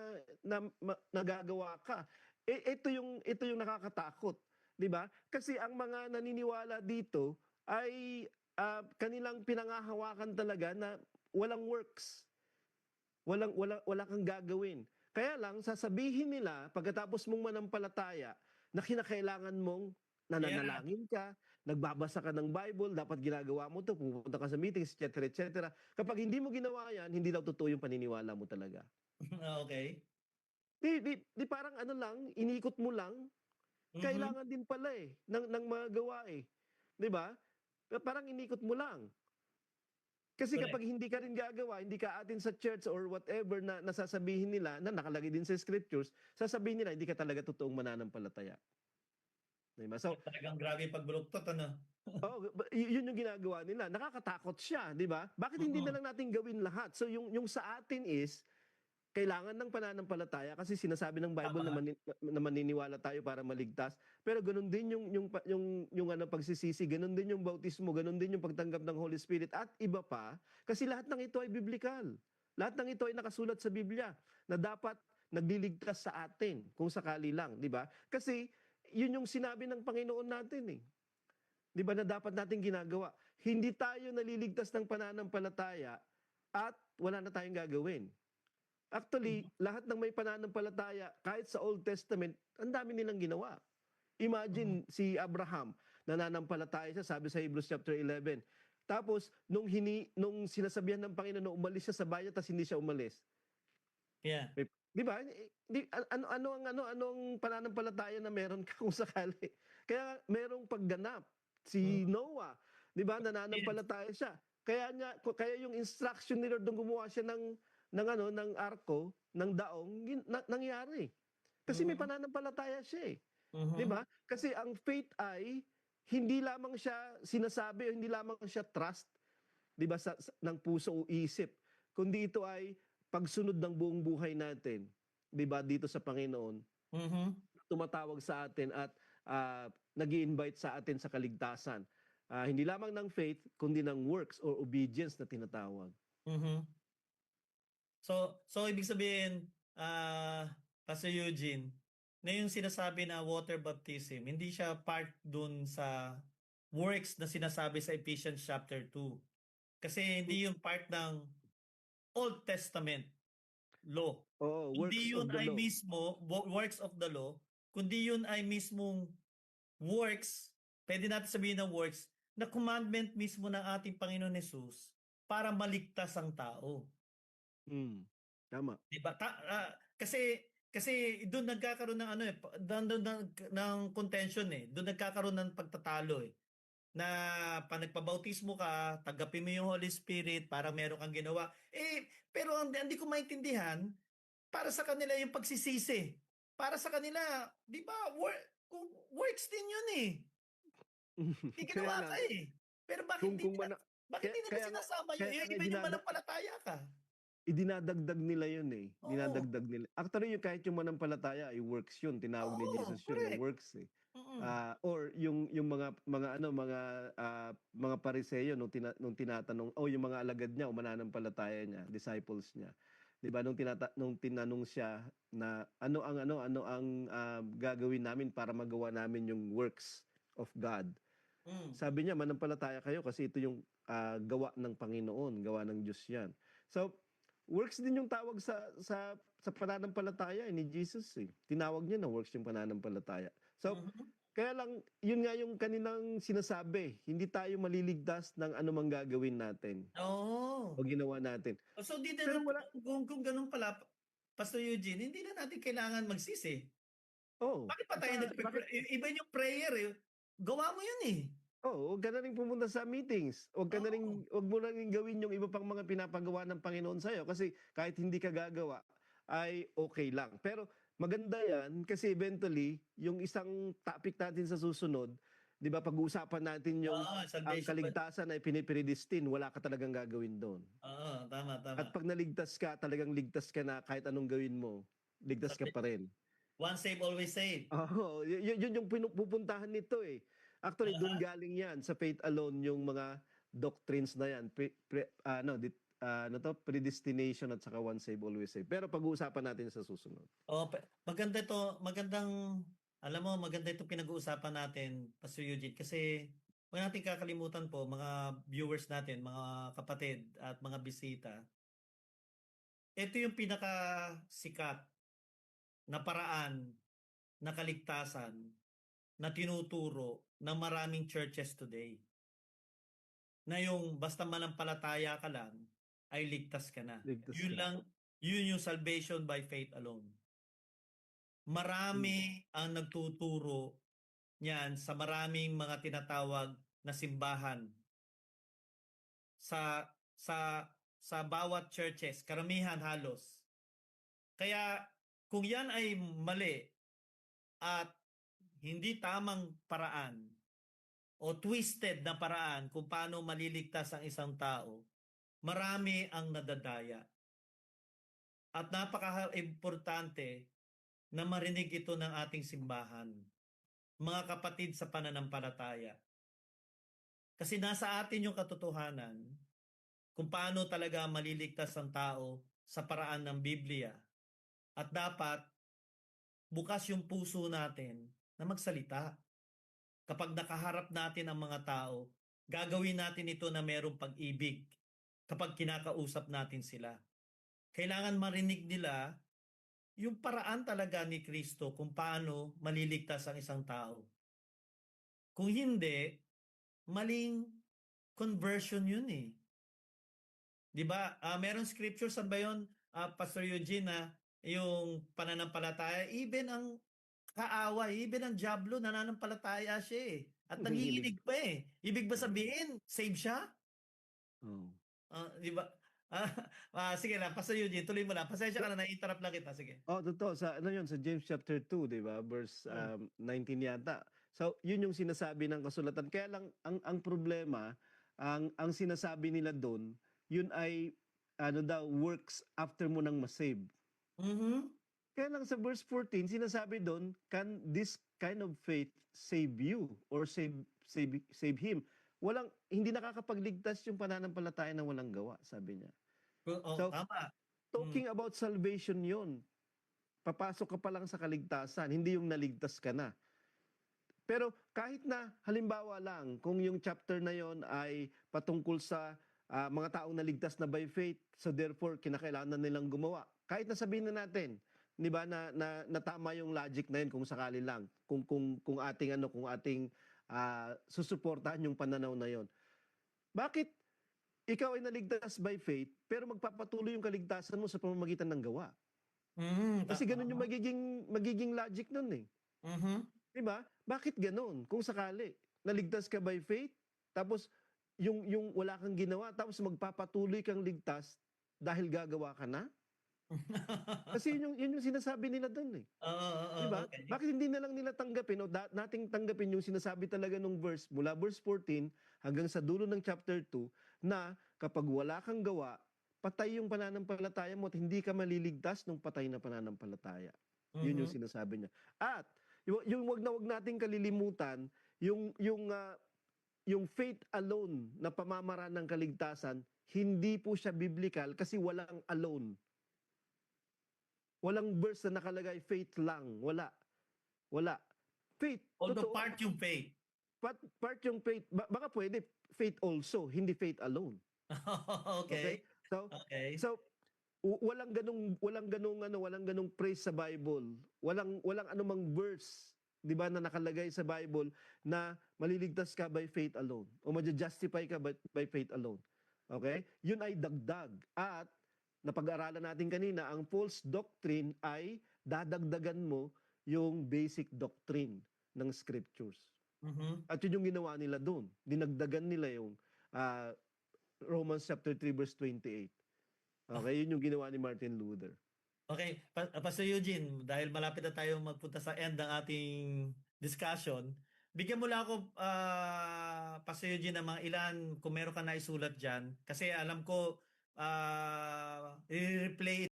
S2: nagagawa ka. Ito yung nakakatakot, 'di ba? Kasi ang mga naniniwala dito ay kanilang pinangahawakan talaga na walang works. Wala kang gagawin. Kaya lang sasabihin nila pagkatapos mong manampalataya na kinakailangan mong
S1: Yeah.
S2: nananalangin ka, nagbabasa ka ng Bible, dapat ginagawa mo 'to, pumupunta ka sa meetings, etc., etc. Kapag hindi mo ginawa 'yan, hindi daw totoo yung paniniwala mo talaga.
S1: Okay.
S2: Di parang ano lang, inikot mo lang,
S1: Mhm.
S2: kailangan din pala eh ng mga gawain, 'di ba? Parang inikot mo lang. Kasi
S1: Correct.
S2: kapag hindi ka rin gagawa, hindi ka atin sa church or whatever na nasasabihin nila, na nakalagay din sa scriptures, sasabihin nila hindi ka talaga totoong mananampalataya. Diba? So,
S1: Talagang grabe yung pagbuluktot, ano?
S2: oh, yun yung ginagawa nila. Nakakatakot siya, di ba? Bakit hindi na
S1: Mhm.
S2: lang natin gawin lahat? So, yung sa atin is, kailangan ng pananampalataya kasi sinasabi ng Bible na,
S1: Tama.
S2: na maniniwala tayo para maligtas. Pero ganun din yung ano, pagsisisi, ganun din yung bautismo, ganun din yung pagtanggap ng Holy Spirit at iba pa, kasi lahat ng ito ay biblical. Lahat ng ito ay nakasulat sa Biblia na dapat nagliligtas sa atin kung sakali lang, di ba? Kasi yun yung sinabi ng Panginoon natin eh. Di ba, na dapat natin ginagawa. Hindi tayo naliligtas ng pananampalataya at wala na tayong gagawin. Actually,
S1: Mhm.
S2: lahat ng may pananampalataya, kahit sa Old Testament, ang dami nilang ginawa.
S1: Mhm.
S2: Imagine si Abraham, nananampalataya siya, sabi sa Hebrews chapter 11. Tapos, nung sinasabihan ng Panginoon na umalis siya sa bayan, tapos hindi siya umalis.
S1: Yeah.
S2: Di ba? Ano ang pananampalataya na meron ka kung sakali? Kaya merong pagganap. Si
S1: Mhm.
S2: Noah, di ba?
S1: Yes.
S2: Nananampalataya siya. Kaya yung instruction ni Lord nung gumawa siya ng arko, ng daong, nangyari. Kasi may
S1: Mhm.
S2: pananampalataya siya eh. Di
S1: Mhm.
S2: ba? Kasi ang faith ay hindi lamang siya sinasabi o hindi lamang siya trust, 'di ba, ng puso o isip, kundi ito ay pagsunod ng buong buhay natin, 'di ba, dito sa Panginoon.
S1: Mhm.
S2: Tumatawag sa atin at nag-i-invite sa atin sa kaligtasan. Hindi lamang ng faith kundi ng works or obedience na tinatawag.
S1: Mhm. So ibig sabihin, Pastor Eugene, na yung sinasabi na water baptism, hindi siya part dun sa works na sinasabi sa Ephesians chapter 2. Kasi hindi yun part ng Old Testament law.
S2: Oo, works
S1: Kundi
S2: of
S1: yun
S2: the
S1: ay
S2: law.
S1: mismo, works of the law, kundi yun ay mismong works, pwede natin sabihin ng works, na commandment mismo ng ating Panginoon Hesus para maligtas ang tao.
S2: Mm. Tama.
S1: 'Di ba? Kasi doon nagkakaroon ng ano eh, doon ng contention eh. Doon nagkakaroon ng pagtatalo eh. Na pag nagpabautismo ka, tanggapin mo yung Holy Spirit, para meron kang ginawa. Pero hindi ko maintindihan, para sa kanila yung pagsisisi. Para sa kanila, 'di ba, works din yun eh. May
S2: Kaya
S1: ginawa
S2: nga,
S1: ka eh. Pero
S2: kung mana
S1: bakit
S2: kaya
S1: hindi nila sinasama yun?
S2: kaya
S1: Yung
S2: nga
S1: iba yung manampalataya ka.
S2: idinadagdag nila yun, eh,
S1: Oo.
S2: dinadagdag nila. Actually, yung kahit yung manampalataya ay works yun, tinawag ni
S1: Oo,
S2: Jesus yun na
S1: correct.
S2: works, eh.
S1: Mm.
S2: Or yung mga Pariseyo nung tinatanong yung mga alagad niya o mananampalataya niya, disciples niya, 'di ba, nung tinanong siya na, ano ang, gagawin namin para magawa namin yung works of God?"
S1: Mm.
S2: Sabi niya, "Manampalataya kayo kasi ito yung, gawa ng Panginoon, gawa ng Diyos 'yan." So, works din yung tawag sa pananampalataya, ni Jesus, eh. Tinawag niya na works yung pananampalataya. So,
S1: Mhm.
S2: kaya lang, yun nga yung kanilang sinasabi, hindi tayo maliligtas ng anumang gagawin natin
S1: Oo.
S2: o ginawa natin.
S1: So, di na
S2: Pero
S1: nat
S2: wala,
S1: kung gano'n pala, Pastor Eugene, hindi na natin kailangan magsisi.
S2: oh,
S1: Bakit pa tayo
S2: bakit,
S1: iba yung prayer eh. Gawa mo yun eh.
S2: huwag ka na ring pumunta sa meetings.
S1: Oo.
S2: Huwag mo na ring gawin yung iba pang mga pinapagawa ng Panginoon sa'yo kasi kahit hindi ka gagawa ay okay lang. Pero maganda 'yan kasi eventually yung isang topic natin sa susunod, 'di ba, pag-uusapan natin yung
S1: Oo,
S2: ang
S1: salvation by
S2: kaligtasan ay pinipredestined, wala ka talagang gagawin do'n.
S1: oo, tama, tama.
S2: At 'pag naligtas ka, talagang ligtas ka na kahit anong gawin mo, ligtas ka
S1: Salva
S2: pa rin.
S1: Once saved, always saved.
S2: Oo, yun yung pupuntahan nito, eh. Actually, dun
S1: Uh-huh.
S2: galing yan, sa faith alone yung mga doctrines na yan. Predestination at saka once saved, always saved. Pero pag-uusapan natin sa susunod.
S1: Oo, maganda 'to, alam mo, maganda itong pinag-uusapan natin, Pastor Eugene, kasi huwag nating kakalimutan po, mga viewers natin, mga kapatid at mga bisita, ito yung pinakasikat na paraan na kaligtasan na tinuturo ng maraming churches today. Na yung basta manampalataya ka lang, ay ligtas ka na.
S2: Ligtas
S1: Yun
S2: ka.
S1: lang, yun yung salvation by faith alone.
S2: Hmm.
S1: Marami ang nagtuturo niyan sa maraming mga tinatawag na simbahan sa sa sa bawat churches, karamihan halos. Kaya kung yan ay mali at hindi tamang paraan o twisted na paraan kung paano maliligtas ang isang tao, marami ang nadadaya. At napaka-importante na marinig ito ng ating simbahan, mga kapatid sa pananampalataya. Kasi nasa atin yung katotohanan kung paano talaga maliligtas ang tao sa paraan ng Biblia. At dapat bukas yung puso natin na magsalita. Kapag nakaharap natin ang mga tao, gagawin natin ito na merong pag-ibig kapag kinakausap natin sila. Kailangan marinig nila yung paraan talaga ni Kristo kung paano maliligtas ang isang tao. Kung hindi, maling conversion yun eh. 'Di ba? Merong scripture sa ba yun, Pastor Eugene, na yung pananampalataya, even ang kaaway, even ang diablo nananampalataya siya eh. At
S2: Nanginginig.
S1: nanginginig pa eh. Ibig ba
S2: Oo.
S1: sabihin, save siya?
S2: Oo.
S1: 'Di ba? Ah, sige lang, Pastor Eugene, tuloy mo lang. Pasensya ka na, na-interrupt lang kita. Sige.
S2: Totoo, sa ano yun, sa James chapter 2, 'di ba? Verse
S1: Mm.
S2: 19 yata. So, yun yung sinasabi ng kasulatan. Kaya lang ang problema, ang sinasabi nila doon, yun ay ano daw, works after mo nang ma-save.
S1: Mhm.
S2: Kaya lang sa verse 14, sinasabi doon, can this kind of faith save you or save him? Hindi nakakapagligtas yung pananampalataya na walang gawa, sabi niya.
S1: Oh,
S2: So,
S1: tama. Hmm.
S2: talking about salvation yun. Papasok ka pa lang sa kaligtasan, hindi yung naligtas ka na. Pero kahit na halimbawa lang, kung yung chapter na yon ay patungkol sa mga taong naligtas na by faith, so therefore kinakailangan nilang gumawa. Kahit na sabihin na natin, 'di ba, na tama yung logic na yun kung sakali lang. Kung ating susuportahan yung pananaw na yon. Bakit ikaw ay naligtas by faith pero magpapatuloy yung kaligtasan mo sa pamamagitan ng gawa? Kasi ganun yung
S1: Tama.
S2: magiging logic nun eh.
S1: Mhm.
S2: 'Di ba? Bakit ganun? Kung sakali naligtas ka by faith tapos yung wala kang ginawa tapos magpapatuloy kang ligtas dahil gagawa ka na? Kasi yun yung sinasabi nila doon eh.
S1: Oo,
S2: 'Di
S1: oo,
S2: ba?
S1: okey.
S2: Bakit hindi na lang nila tanggapin o nating tanggapin yung sinasabi talaga nung verse mula verse 14 hanggang sa dulo ng chapter 2 na kapag wala kang gawa, patay yung pananampalataya mo at hindi ka maliligtas nung patay na pananampalataya. Yun yung
S1: Mhm.
S2: sinasabi niya. At yung wag nating kalilimutan yung faith alone na pamamaraan ng kaligtasan, hindi po siya biblical kasi walang alone. Walang verse na nakalagay faith lang. Wala. Wala. Faith,
S1: Although
S2: totoo.
S1: part yung faith.
S2: Part yung faith. Baka pwede faith also, hindi faith alone. Okay?
S1: Okey,
S2: So,
S1: okey.
S2: so walang ganung phrase sa Bible. Walang anumang verse, 'di ba, na nakalagay sa Bible na maliligtas ka by faith alone o ma-justify ka by faith alone. Okay? Yun ay dagdag. At napag-aralan natin kanina, ang false doctrine ay dadagdagan mo yung basic doctrine ng scriptures.
S1: Mhm.
S2: At yun yung ginawa nila doon. Dinagdagan nila yung ah, Romans chapter 3 verse 28. Okay, yun yung ginawa ni Martin Luther.
S1: Okay, Pastor Eugene, dahil malapit na tayong magpunta sa end ng ating discussion, bigyan mo lang ako, Pastor Eugene, ng mga ilan kung meron ka naisulat diyan. Kasi alam ko, i-replay